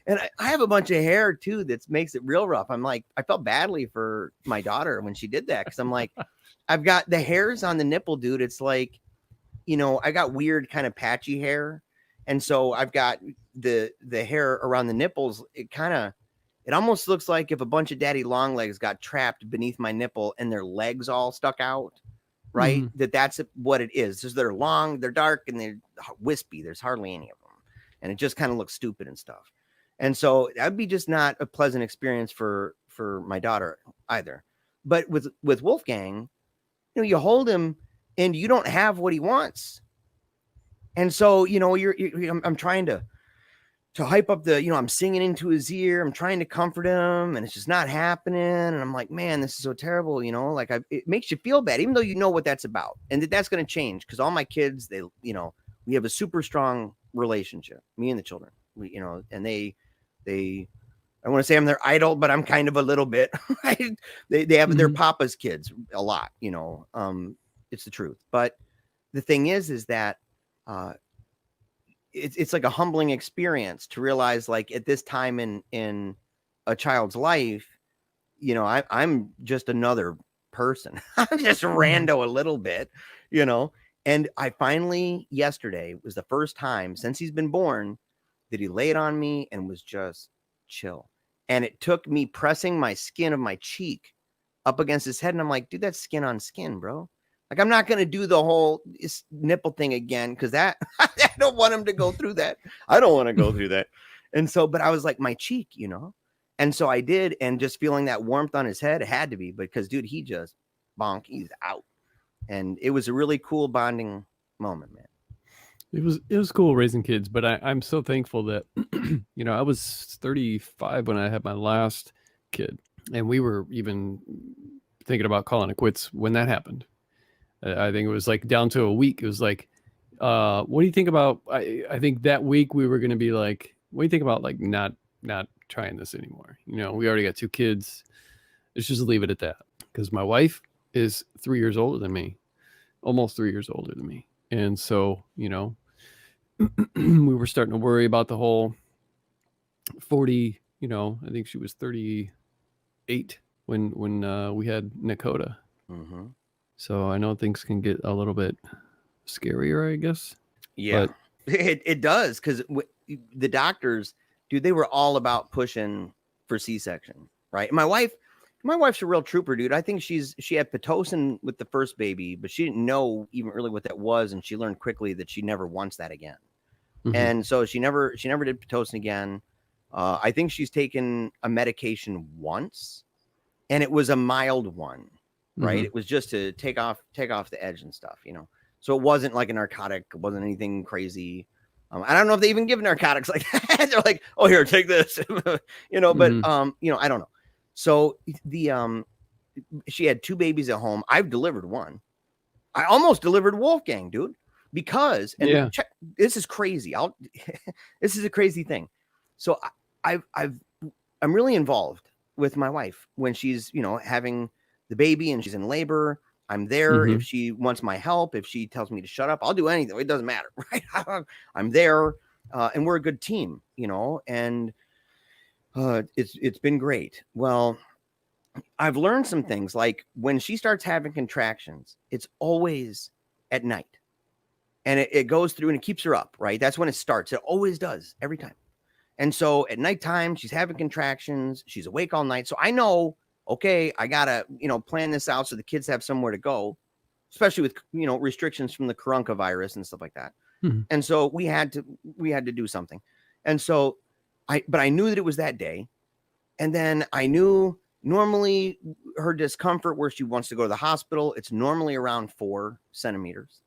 And I have a bunch of hair too that makes it real rough. I'm like, I felt badly for my daughter when she did that, because I'm like, I've got the hairs on the nipple, dude. It's like, you know, I got weird kind of patchy hair, and so I've got the hair around the nipples. It almost looks like if a bunch of daddy long legs got trapped beneath my nipple and their legs all stuck out, right? That's what it is. Just they're long, they're dark, and they're wispy. There's hardly any of them. And it just kind of looks stupid and stuff. And so that'd be just not a pleasant experience for my daughter either. But with Wolfgang, you know, you hold him and you don't have what he wants. And so, you know, I'm trying to hype up the, you know, I'm singing into his ear. I'm trying to comfort him, and it's just not happening. And I'm like, man, this is so terrible. You know, like it makes you feel bad, even though you know what that's about, and that's going to change. Cause all my kids, they, you know, we have a super strong relationship, me and the children, you know, and they, I want to say I'm their idol, but I'm kind of a little bit, right? They have their papa's kids a lot, you know, it's the truth. But the thing is that, it's like a humbling experience to realize, like, at this time in a child's life, you know, I'm just another person. I'm just rando a little bit, you know. And I finally, yesterday was the first time since he's been born that he laid on me and was just chill. And it took me pressing my skin of my cheek up against his head, and I'm like, dude, that's skin on skin, bro. Like, I'm not going to do the whole nipple thing again, because that I don't want him to go through that. I don't want to go through that. And so, but I was like, my cheek, you know? And so I did, and just feeling that warmth on his head, it had to be, because dude, he just he's out. And it was a really cool bonding moment, man. It was cool raising kids, but I'm so thankful that, you know, I was 35 when I had my last kid, and we were even thinking about calling it quits when that happened. I think it was like down to a week. It was like, what do you think about, I think that week we were going to be like, what do you think about like not trying this anymore? You know, we already got 2 kids. Let's just leave it at that. Because my wife is 3 years older than me, almost 3 years older than me. And so, you know, we were starting to worry about the whole 40, you know, I think she was 38 when we had Nakota. So I know things can get a little bit scarier, I guess. Yeah, but it does, because the doctors, dude, they were all about pushing for C-section, right? My wife's a real trooper, dude. I think she had Pitocin with the first baby, but she didn't know even really what that was, and she learned quickly that she never wants that again. And so she never did Pitocin again. I think she's taken a medication once, and it was a mild one. Right. It was just to take off the edge and stuff, you know. So it wasn't like a narcotic. It wasn't anything crazy. I don't know if they even give narcotics like that. They're like, oh, here, take this, but I don't know. So she had 2 babies at home. I've delivered one. I almost delivered Wolfgang, dude, because, this is crazy. This is a crazy thing. So I'm really involved with my wife when she's, having the baby and she's in labor. I'm there. If she wants my help, if she tells me to shut up, I'll do anything. It doesn't matter, right? I'm there, and we're a good team, and it's been great. Well, I've learned some things, like when she starts having contractions, it's always at night, and it goes through and it keeps her up, right? That's when it starts. It always does, every time. And so at nighttime, she's having contractions. She's awake all night. So I know, okay, I gotta, plan this out so the kids have somewhere to go, especially with, restrictions from the coronavirus and stuff like that. And so we had to do something. And so but I knew that it was that day. And then I knew normally her discomfort where she wants to go to the hospital, it's normally around 4 centimeters.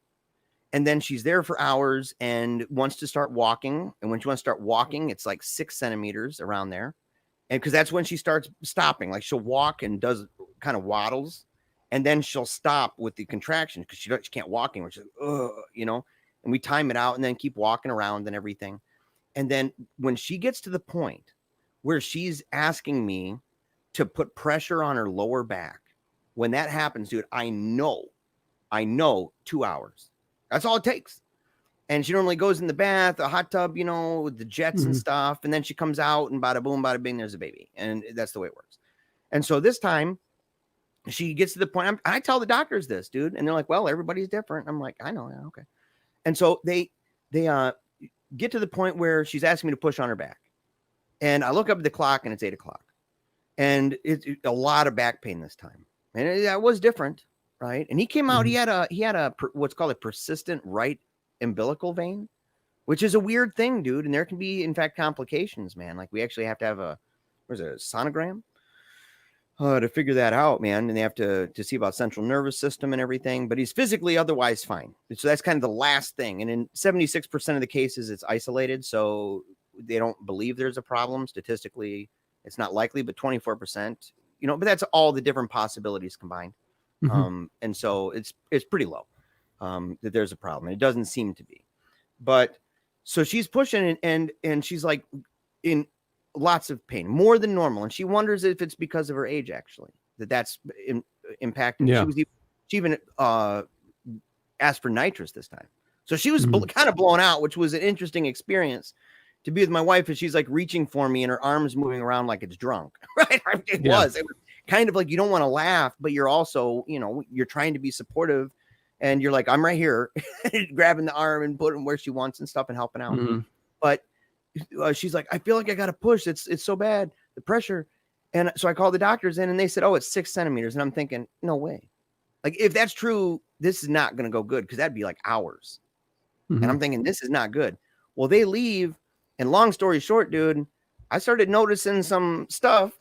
And then she's there for hours and wants to start walking. And when she wants to start walking, it's like 6 centimeters around there. And because that's when she starts stopping, like she'll walk and does kind of waddles, and then she'll stop with the contraction because she can't walk anymore. She's like, and we time it out and then keep walking around and everything. And then when she gets to the point where she's asking me to put pressure on her lower back, when that happens, dude, I know 2 hours. That's all it takes. And she normally goes in the bath, a hot tub, with the jets and stuff. And then she comes out and bada boom, bada bing, there's a baby. And that's the way it works. And so this time she gets to the point, I tell the doctors this, dude. And they're like, well, everybody's different. I'm like, I know. Yeah, okay. And so they get to the point where she's asking me to push on her back. And I look up at the clock and it's 8 o'clock. And it's a lot of back pain this time. And it was different, right? And he came out, he had a what's called a persistent right umbilical vein, which is a weird thing, dude. And there can be, in fact, complications, man. Like we actually have to have a sonogram to figure that out, man. And they have to see about central nervous system and everything, but he's physically otherwise fine. So that's kind of the last thing. And in 76% of the cases, it's isolated. So they don't believe there's a problem. Statistically, it's not likely, but 24%, but that's all the different possibilities combined. And so it's pretty low. That there's a problem. It doesn't seem to be, but so she's pushing and she's like in lots of pain, more than normal. And she wonders if it's because of her age, actually, that's impacting. Yeah. She even asked for nitrous this time. So she was kind of blown out, which was an interesting experience to be with my wife. And she's like reaching for me and her arms moving around like it's drunk, right? It was kind of like, you don't want to laugh, but you're also, you're trying to be supportive. And you're like, I'm right here, grabbing the arm and putting where she wants and stuff and helping out. But she's like, I feel like I got to push. It's so bad, the pressure. And so I called the doctors in and they said, oh, it's 6 centimeters. And I'm thinking, no way. Like, if that's true, this is not going to go good because that'd be like hours. And I'm thinking, this is not good. Well, they leave. And long story short, dude, I started noticing some stuff,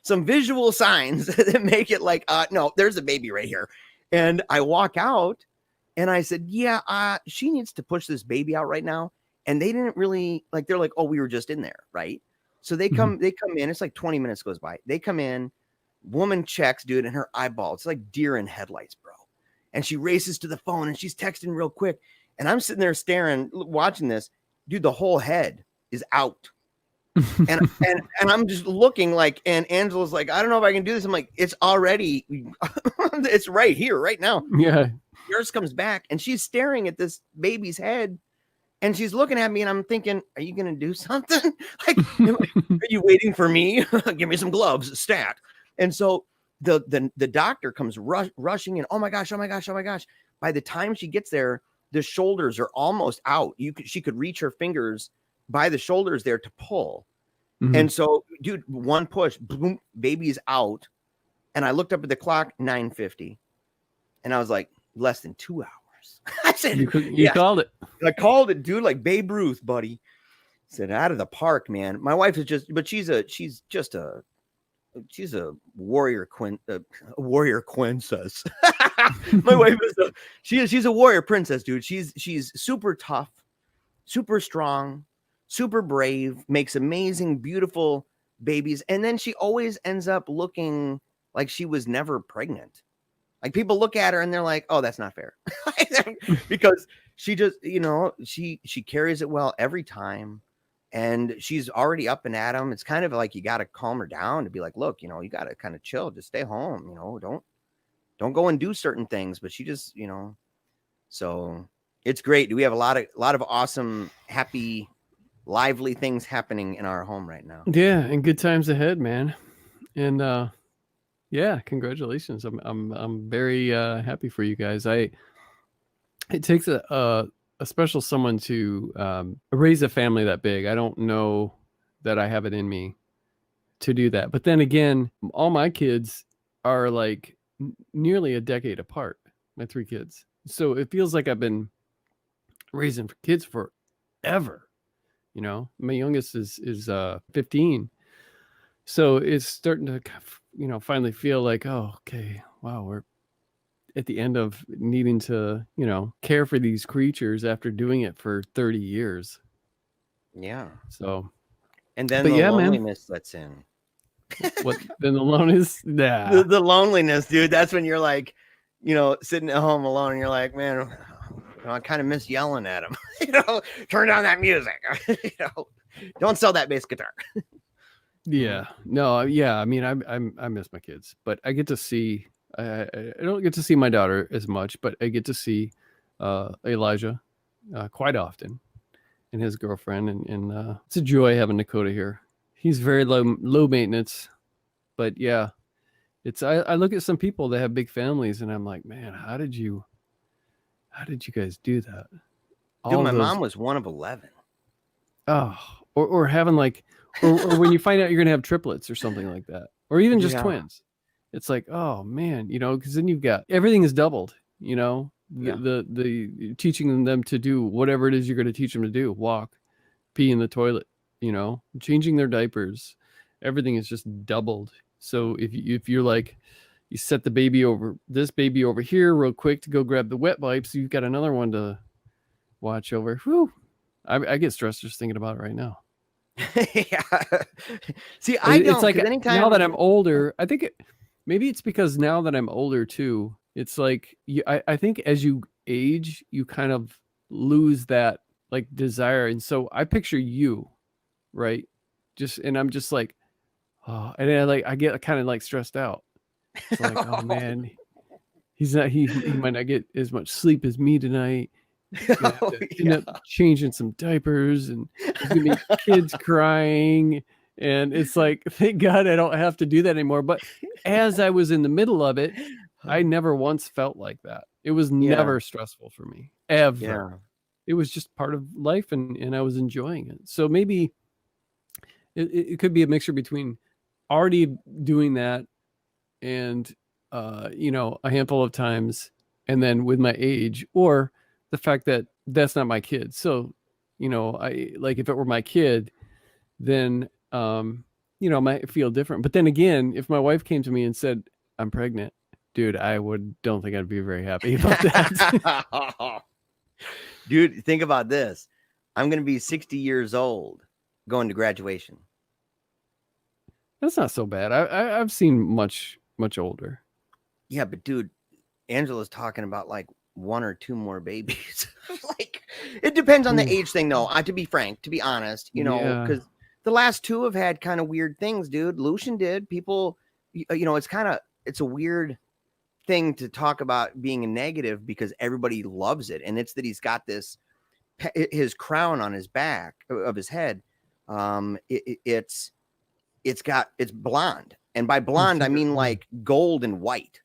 some visual signs that make it like, no, there's a baby right here. And I walk out and I said, yeah, she needs to push this baby out right now. And they didn't really they're like, oh, we were just in there. Right. So they come in, it's like 20 minutes goes by. They come in, woman checks, dude, and her eyeball, it's like deer in headlights, bro. And she races to the phone and she's texting real quick. And I'm sitting there staring, watching this, dude, the whole head is out. and I'm just looking like, and Angela's like, I don't know if I can do this. I'm like, it's already, it's right here, right now. Yeah. Yours comes back and she's staring at this baby's head and she's looking at me and I'm thinking, are you going to do something? Like, are you waiting for me? Give me some gloves, stat. And so the doctor comes rushing in. Oh my gosh. By the time she gets there, the shoulders are almost out. She could reach her fingers by the shoulders there to pull. And so, dude, one push, boom, baby's out. And I looked up at the clock, 9:50. And I was like, less than 2 hours. I said, you called it. I called it, dude, like Babe Ruth, buddy. I said, out of the park, man. My wife is she's just a she's a warrior princess. My wife is she's a warrior princess, dude. She's super tough, super strong, super brave, makes amazing, beautiful babies, and then she always ends up looking like she was never pregnant. Like people look at her and they're like, "Oh, that's not fair," because she just, she carries it well every time, and she's already up and at them. It's kind of like you got to calm her down to be like, "Look, you got to kind of chill, just stay home, don't go and do certain things." But she just, so it's great. We have a lot of awesome, happy, lively things happening in our home right now. Yeah, and good times ahead, man. And yeah, congratulations. I'm very happy for you guys. It takes a special someone to raise a family that big. I don't know that I have it in me to do that. But then again, all my kids are like nearly a decade apart, my 3 kids. So it feels like I've been raising kids forever. My youngest is 15. So it's starting to, finally feel like, oh, okay, wow, we're at the end of needing to, care for these creatures after doing it for 30 years. Yeah. So, and then the loneliness sets in. What then? The loneliness? Nah. The loneliness, dude. That's when you're like, sitting at home alone, and you're like, man, I kind of miss yelling at him. Turn down that music. Don't sell that bass guitar. Yeah. No. Yeah. I mean, I miss my kids, but I get to see. I don't get to see my daughter as much, but I get to see Elijah quite often, and his girlfriend, and it's a joy having Dakota here. He's very low maintenance, but yeah, I look at some people that have big families, and I'm like, man, how did you guys do that? Dude, my mom was one of 11. Oh, or having like, or when you find out you're gonna have triplets or something like that, or even just twins. It's like, oh man, because then you've got everything is doubled. The teaching them to do whatever it is you're going to teach them to do, walk, pee in the toilet, changing their diapers, everything is just doubled. So if you're like, you set this baby over here real quick to go grab the wet wipes, you've got another one to watch over. Whew. I get stressed just thinking about it right now. Yeah. See, I don't. It's like anytime now that I'm older, I think maybe it's because now that I'm older too. It's like I think as you age, you kind of lose that like desire, and so I picture you, right? And I'm just like, oh, and then I get kind of like stressed out. It's like, oh man, he might not get as much sleep as me tonight. End up changing some diapers, and there's gonna be kids crying, and it's like, thank God I don't have to do that anymore. But as I was in the middle of it, I never once felt like that. It was never stressful for me ever. Yeah. It was just part of life, and I was enjoying it. So maybe it could be a mixture between already doing that and a handful of times, and then with my age, or the fact that that's not my kid. So, I like, if it were my kid, then, I might feel different. But then again, if my wife came to me and said, I'm pregnant, dude, don't think I'd be very happy about that. Dude, think about this. I'm going to be 60 years old going to graduation. That's not so bad. I've seen much, much older. Yeah, but dude, Angela's talking about like 1 or 2 more babies. Like, it depends on the age thing, though. To be frank, to be honest, because the last 2 have had kind of weird things, dude. Lucian did. People, it's a weird thing to talk about being a negative because everybody loves it, and it's that he's got this his crown on his back of his head. It's blonde, and by blonde I mean like gold and white.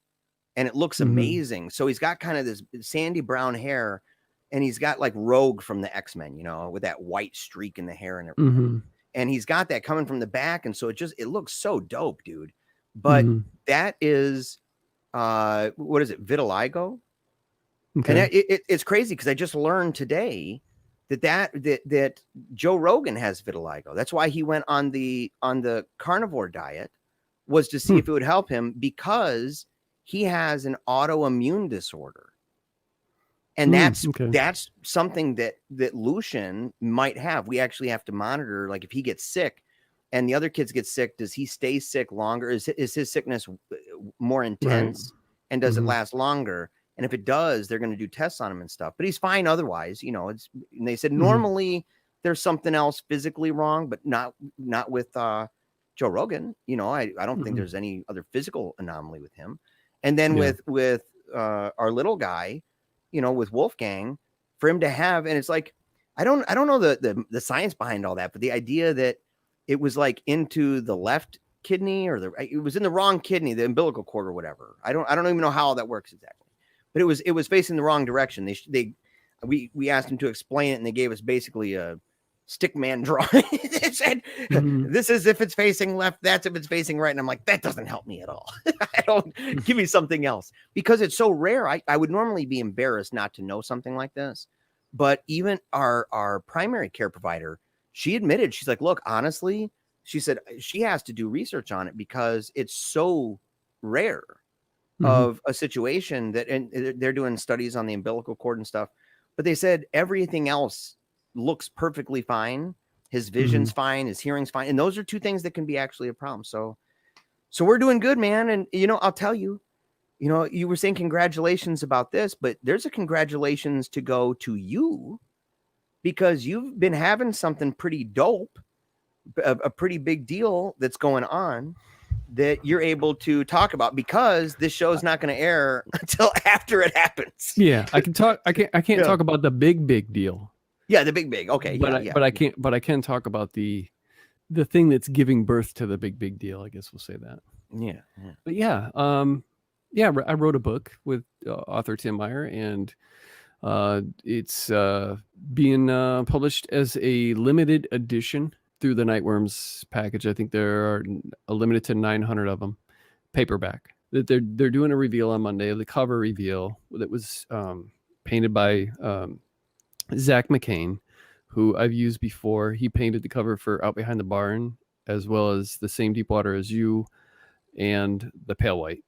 And it looks amazing. So he's got kind of this sandy brown hair, and he's got like Rogue from the X-Men, with that white streak in the hair and everything. And he's got that coming from the back. And so it looks so dope, dude. But that is, what is it? Vitiligo. Okay. And it's crazy because I just learned today that Joe Rogan has vitiligo. That's why he went on the carnivore diet, was to see if it would help him because he has an autoimmune disorder. And that's something that Lucian might have. We actually have to monitor, like if he gets sick and the other kids get sick, does he stay sick longer? Is his sickness more intense? Right. And does it last longer? And if it does, they're going to do tests on him and stuff. But he's fine otherwise. You know, and they said normally there's something else physically wrong, but not with Joe Rogan. You know, I don't think there's any other physical anomaly with him. And then with our little guy, you know, with Wolfgang, for him to have, and it's like, I don't know the science behind all that, but the idea that it was like into the left kidney or it was in the wrong kidney, the umbilical cord or whatever. I don't even know how all that works exactly, but it was facing the wrong direction. We asked him to explain it, and they gave us basically a stickman drawing. It said, this is if it's facing left, that's if it's facing right. And I'm like, that doesn't help me at all. I don't give me something else because it's so rare. I would normally be embarrassed not to know something like this. But even our primary care provider, she admitted, she's like, look, honestly, she said she has to do research on it because it's so rare of a situation that, and they're doing studies on the umbilical cord and stuff, but they said everything else looks perfectly fine. His vision's fine, his hearing's fine. And those are two things that can be actually a problem. So we're doing good, man. And, you know, I'll tell you, you know, you were saying congratulations about this, but there's a congratulations to go to you because you've been having something pretty dope, a pretty big deal that's going on that you're able to talk about because this show is not going to air until after it happens. Yeah. I can talk. I can't talk about the big deal. Yeah, the big. Okay, but I can talk about the thing that's giving birth to the big deal. I guess we'll say that. Yeah. But I wrote a book with author Tim Meyer, and it's being published as a limited edition through the Nightworms package. I think there are a limited to 900 of them, paperback. That they're doing a reveal on Monday, the cover reveal that was painted by Zach McCain, who I've used before. He painted the cover for Out Behind the Barn, as well as The Same Deep Water as You and The Pale White.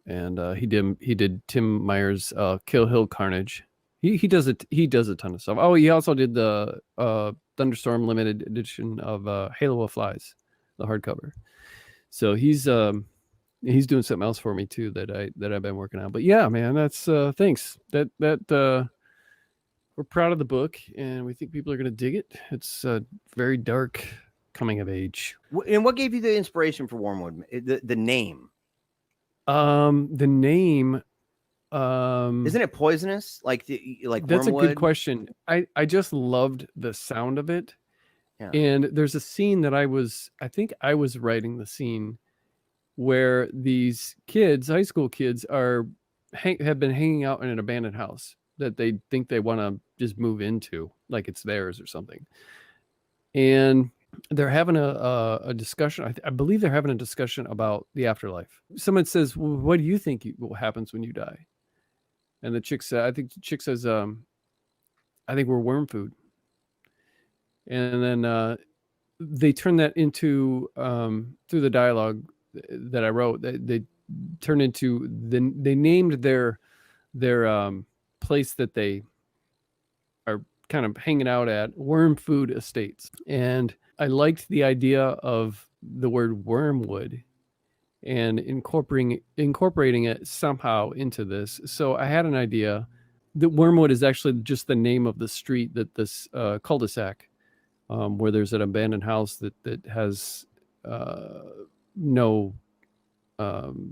And he did Tim Meyer's Kill Hill Carnage. He does it. He does a ton of stuff. Oh, he also did the Thunderstorm limited edition of Halo of Flies, the hardcover. So he's doing something else for me too that I've been working on. But yeah, man, that's thanks. That we're proud of the book, and we think people are going to dig it. It's very dark coming of age. And what gave you the inspiration for Wormwood? The name. The name. Isn't it poisonous? Like that's Wormwood? A good question. I just loved the sound of it. Yeah. And there's a scene that I think I was writing the scene where these kids, high school kids, have been hanging out in an abandoned house that they think they want to just move into, like it's theirs or something. And they're having a discussion. I believe they're having a discussion about the afterlife. Someone says, well, what do you think happens when you die? And the chick says, I think we're worm food. And then they turn that into, through the dialogue that I wrote, they turned into, they named their place that they are kind of hanging out at Worm Food Estates. And I liked the idea of the word wormwood and incorporating it somehow into this. So I had an idea that Wormwood is actually just the name of the street that this cul-de-sac, where there's an abandoned house that has that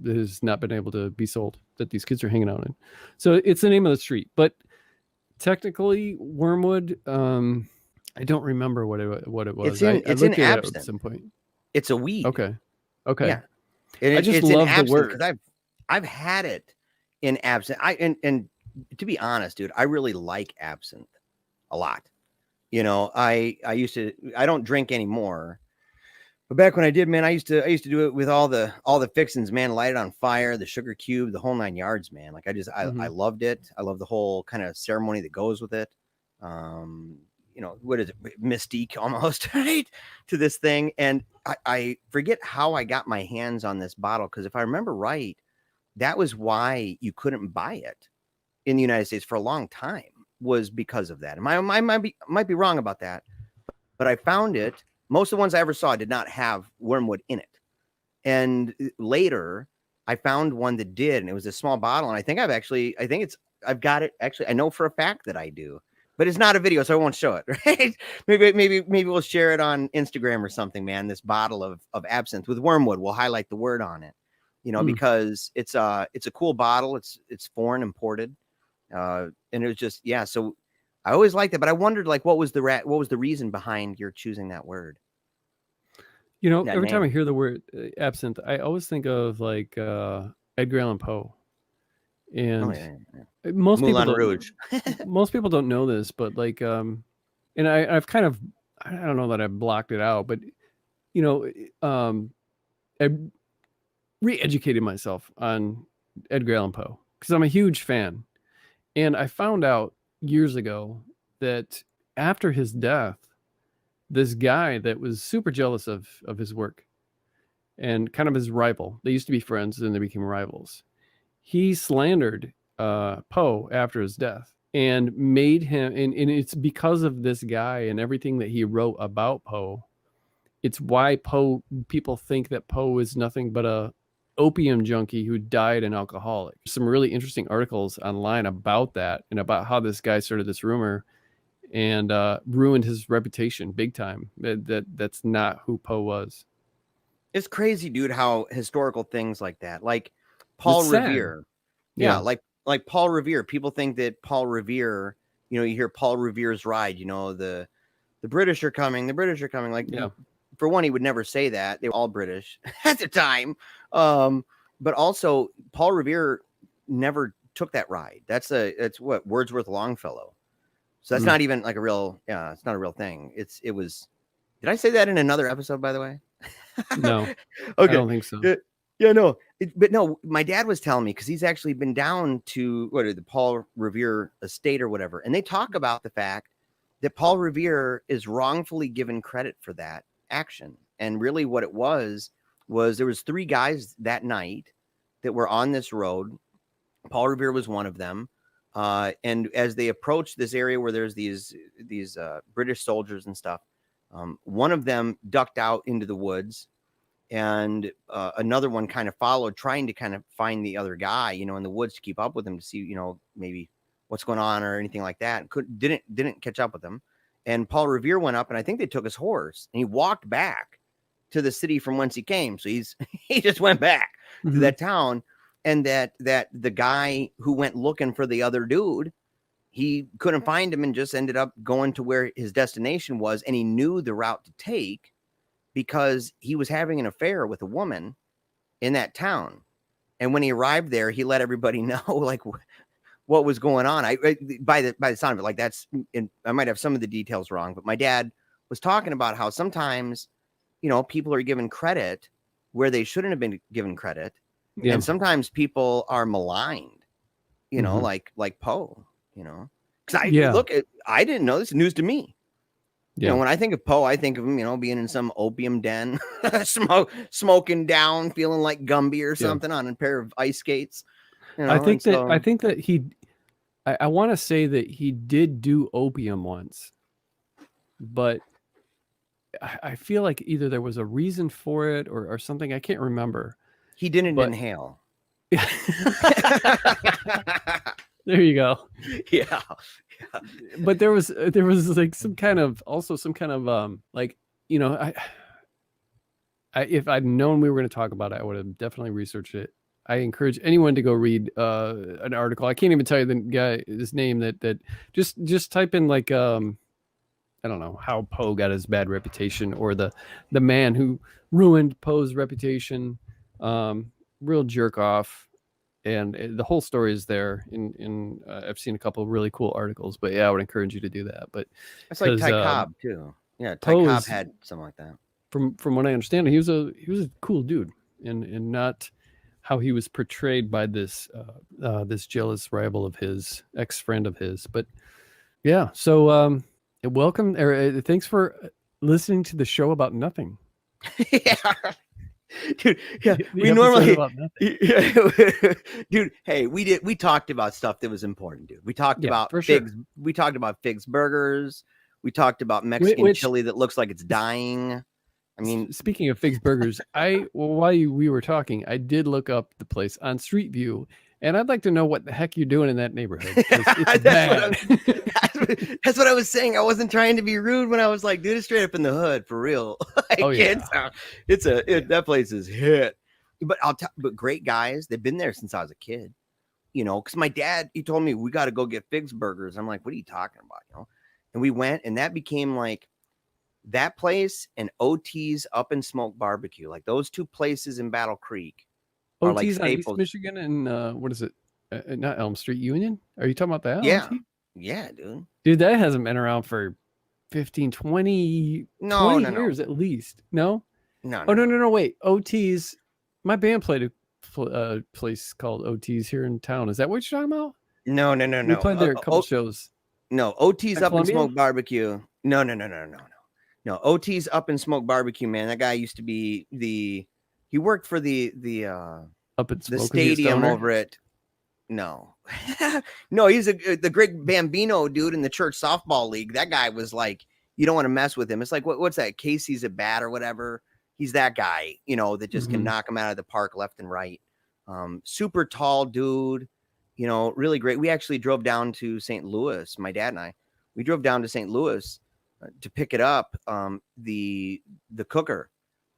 has not been able to be sold, that these kids are hanging out in. So it's the name of the street, but technically Wormwood, I don't remember what it was. It's in absinthe at some point. It's a weed. Okay. Yeah. And I just love the word because I've had it in absinthe. And to be honest, dude, I really like absinthe a lot. You know, I don't drink anymore, but back when I did, man, I used to do it with all the fixings, man, light it on fire, the sugar cube, the whole 9 yards, man. Like I loved it. I love the whole kind of ceremony that goes with it. what is it, mystique almost, right, to this thing. And I forget how I got my hands on this bottle, because if I remember right, that was why you couldn't buy it in the United States for a long time, was because of that. And I might be wrong about that, but I found it. Most of the ones I ever saw did not have wormwood in it. And later I found one that did, and it was a small bottle. And I've got it. Actually, I know for a fact that I do, but it's not a video, so I won't show it. Right? Maybe we'll share it on Instagram or something, man. This bottle of absinthe with wormwood. We'll highlight the word on it, because it's a cool bottle. It's foreign imported. And it was just, yeah. So I always liked it, but I wondered, like, what was the reason behind your choosing that word? Every time I hear the word absinthe, I always think of like Edgar Allan Poe. And most people Rouge. Most people don't know this, but like, and I've kind of, I don't know that I've blocked it out, but I re-educated myself on Edgar Allan Poe because I'm a huge fan. And I found out years ago that after his death, this guy that was super jealous of his work and kind of his rival, they used to be friends and they became rivals. He slandered Poe after his death and made him, and it's because of this guy and everything that he wrote about Poe. It's why people think that Poe is nothing but a opium junkie who died an alcoholic. Some really interesting articles online about that and about how this guy started this rumor and ruined his reputation big time. That's not who Poe was. It's crazy, dude, how historical things like that, like Paul Revere. Yeah, like Paul Revere. People think that Paul Revere, you hear Paul Revere's ride, the British are coming, Like, for one, he would never say that. They were all British at the time. But also Paul Revere never took that ride. That's what Wordsworth Longfellow. So that's not even like a real, it's not a real thing. It was, did I say that in another episode, by the way? No. Okay. I don't think so. Yeah, no. But no, my dad was telling me, because he's actually been down to the Paul Revere estate or whatever. And they talk about the fact that Paul Revere is wrongfully given credit for that action. And really what it was there was 3 guys that night that were on this road. Paul Revere was one of them. And as they approached this area where there's these British soldiers and stuff, one of them ducked out into the woods, and another one kind of followed, trying to kind of find the other guy, in the woods, to keep up with him, to see, maybe what's going on or anything like that. Didn't catch up with him. And Paul Revere went up, and I think they took his horse, and he walked back to the city from whence he came. So he just went back to that town. And that the guy who went looking for the other dude, he couldn't find him and just ended up going to where his destination was. And he knew the route to take because he was having an affair with a woman in that town. And when he arrived there, he let everybody know, like, what was going on. By the sound of it, like, I might have some of the details wrong, but my dad was talking about how sometimes, people are given credit where they shouldn't have been given credit. Yeah. And sometimes people are maligned, like Poe, because I didn't know this, news to me. Yeah. When I think of Poe, I think of him, being in some opium den, smoking down, feeling like Gumby or something on a pair of ice skates. I think that I want to say that he did do opium once, but I feel like either there was a reason for it or something. I can't remember. He didn't inhale. There you go. Yeah. But there was like some kind of if I'd known we were going to talk about it, I would have definitely researched it. I encourage anyone to go read an article. I can't even tell you his name. That just type in like I don't know how Poe got his bad reputation, or the man who ruined Poe's reputation. Real jerk off, and the whole story is there. In I've seen a couple of really cool articles, but yeah, I would encourage you to do that. But it's like Ty Cobb too. Yeah, Ty Cobb had something like that. From what I understand, he was a cool dude, and not how he was portrayed by this jealous rival of his, ex-friend of his. But yeah, so Welcome, or thanks for listening to the show about nothing. Yeah. Dude, yeah, The we episode normally, about nothing. yeah, dude. Hey, we talked about stuff that was important, dude. We talked Yeah, about for figs. sure. We talked about figs burgers. We talked about Mexican Which, chili that looks like it's dying. I mean, speaking of Figs Burgers, we were talking, I did look up the place on Street View, and I'd like to know what the heck you're doing in that neighborhood. 'Cause it's bad. That's what I was saying. I wasn't trying to be rude when I was like, dude, it's straight up in the hood for real. Like, Oh, yeah. That place is hit. But but great guys. They've been there since I was a kid. You know, because my dad, he told me we got to go get Figs Burgers. I'm like, what are you talking about? You know, and we went, and that became like that place and OT's Up and Smoke Barbecue. Like those two places in Battle Creek are like OT's on East staples. Michigan and what is it? Not Elm Street, Union? Are you talking about that? Yeah. OT? Yeah, dude. Dude, that hasn't been around for 15, 20 years at least. No? No. Oh, no, wait. OT's, my band played a place called OT's here in town. Is that what you're talking about? No. We played there a couple shows. No, OT's Up and Columbia? Smoke Barbecue. No. No, OT's Up and Smoke Barbecue, man. That guy used to be he worked for the Up at the Smoke. stadium over at no. No, he's the great Bambino dude in the church softball league. That guy was like, you don't want to mess with him. It's like what's that? Casey's a bat or whatever. He's that guy, you know, that just can knock him out of the park left and right. Super tall dude, you know, really great. We actually drove down to St. Louis, my dad and I. We drove down to St. Louis to pick it up, the cooker,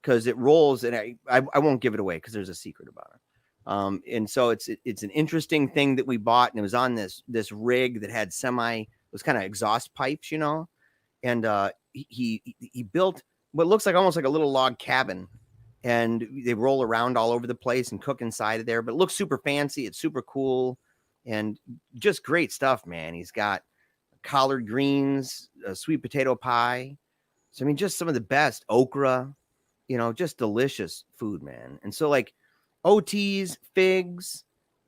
because it rolls, and I won't give it away because there's a secret about it. And so it's an interesting thing that we bought, and it was on this rig that had it was kind of exhaust pipes, you know, and he built what looks like almost like a little log cabin, and they roll around all over the place and cook inside of there, but it looks super fancy. It's super cool and just great stuff, man. He's got collard greens, a sweet potato pie. So, I mean, just some of the best okra, you know, just delicious food, man. And so like OT's, Figs,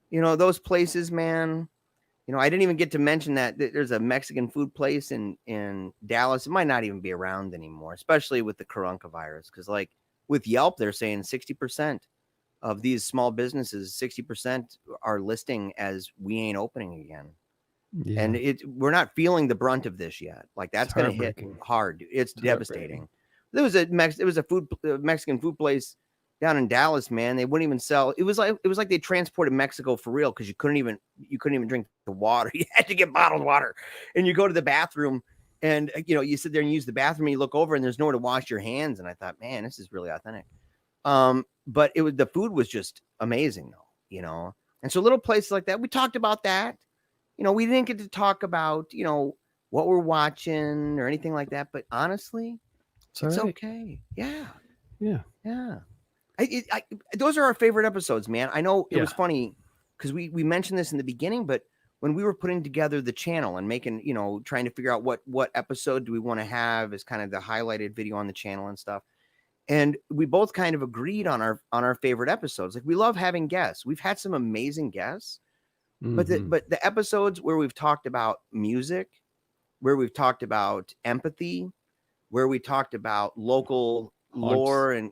you know, those places, man. You know, I didn't even get to mention that there's a Mexican food place in Dallas. It might not even be around anymore, especially with the coronavirus. Because like with Yelp, they're saying 60% of these small businesses, 60% are listing as we ain't opening again. Yeah. And we're not feeling the brunt of this yet. Like that's going to hit hard. It's devastating. There was a Mexican food place down in Dallas, man. They wouldn't even sell. It was like they transported Mexico for real, because you couldn't even drink the water. You had to get bottled water, and you go to the bathroom, and you know, you sit there and use the bathroom, and you look over, and there's nowhere to wash your hands. And I thought, man, this is really authentic. But the food was just amazing, though, you know. And so little places like that, we talked about that. You know, we didn't get to talk about, you know, what we're watching or anything like that. But honestly, it's okay. Yeah. Those are our favorite episodes, man. I know it was funny because we mentioned this in the beginning, but when we were putting together the channel and making, you know, trying to figure out what episode do we want to have as kind of the highlighted video on the channel and stuff. And we both kind of agreed on our favorite episodes. Like, we love having guests. We've had some amazing guests, but the episodes where we've talked about music, where we've talked about empathy, where we talked about local lore and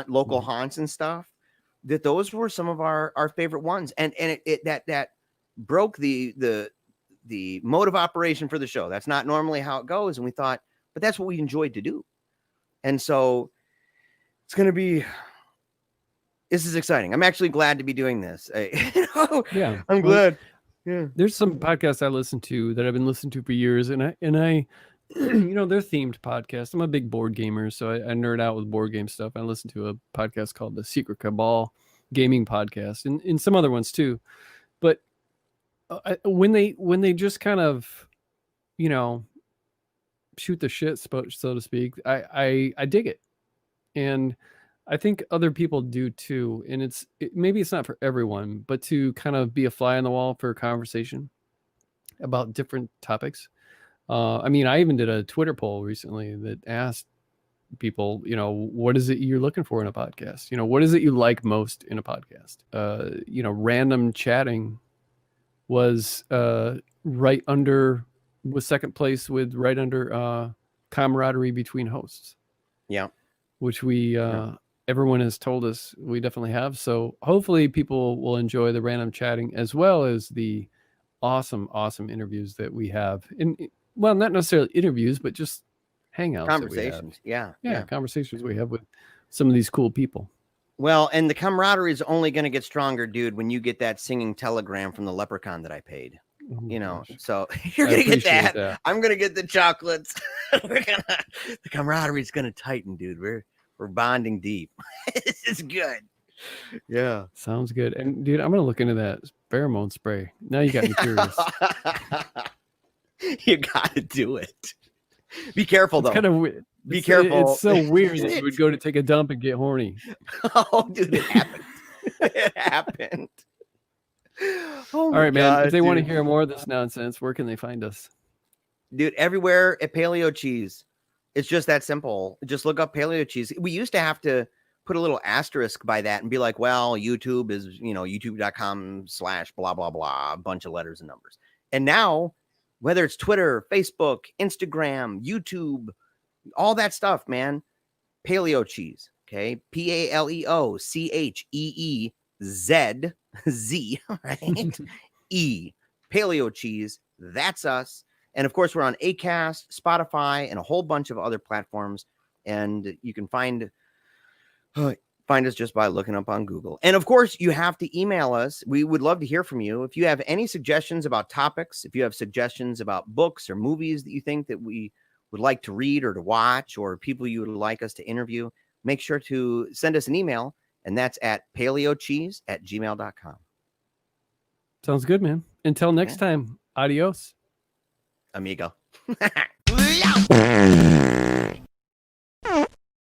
local haunts and stuff, that those were some of our favorite ones. And that broke the mode of operation for the show. That's not normally how it goes. And we thought, but that's what we enjoyed to do. And so it's going to be, this is exciting. I'm actually glad to be doing this. Yeah. I'm glad. Yeah. There's some podcasts I listen to that I've been listening to for years, and I you know, they're themed podcasts. I'm a big board gamer, so I nerd out with board game stuff. I listen to a podcast called The Secret Cabal Gaming Podcast, and some other ones too. But when they just kind of, you know, shoot the shit, so to speak, I dig it, and I think other people do too. And maybe it's not for everyone, but to kind of be a fly on the wall for a conversation about different topics. I mean, I even did a Twitter poll recently that asked people, you know, what is it you're looking for in a podcast? You know, what is it you like most in a podcast? You know, random chatting was right under was second place with right under camaraderie between hosts. Yeah. Which we everyone has told us we definitely have. So hopefully people will enjoy the random chatting as well as the awesome interviews that we have. Well, not necessarily interviews, but just hangouts. Conversations. Yeah, conversations we have with some of these cool people. Well, and the camaraderie is only going to get stronger, dude, when you get that singing telegram from the leprechaun that I paid. Gosh. So you're going to get that. that. I'm going to get the chocolates. The camaraderie is going to tighten, dude. We're bonding deep. This is good. Yeah. Sounds good. And dude, I'm going to look into that pheromone spray. Now you got me curious. You got to do it. Be careful, though. Kind of weird. Be careful. It's so weird that you would go to take a dump and get horny. Oh, dude, it happened. It happened. Oh, all right, man. If they want to hear more of this nonsense, where can they find us? Dude, everywhere at Paleo Cheese. It's just that simple. Just look up Paleo Cheese. We used to have to put a little asterisk by that and be like, well, YouTube is, youtube.com/blah, blah, blah, a bunch of letters and numbers. And now, whether it's Twitter, Facebook, Instagram, YouTube, all that stuff, man, Paleo Cheese, okay? PALEOCHEEZZ, right? E, Paleo Cheese, that's us. And of course, we're on Acast, Spotify, and a whole bunch of other platforms. And you can find us just by looking up on Google. And of course, you have to email us. We would love to hear from you. If you have any suggestions about topics, if you have suggestions about books or movies that you think that we would like to read or to watch, or people you would like us to interview, make sure to send us an email. And that's at paleocheese@gmail.com. Sounds good, man. Until next time, adios. Amigo.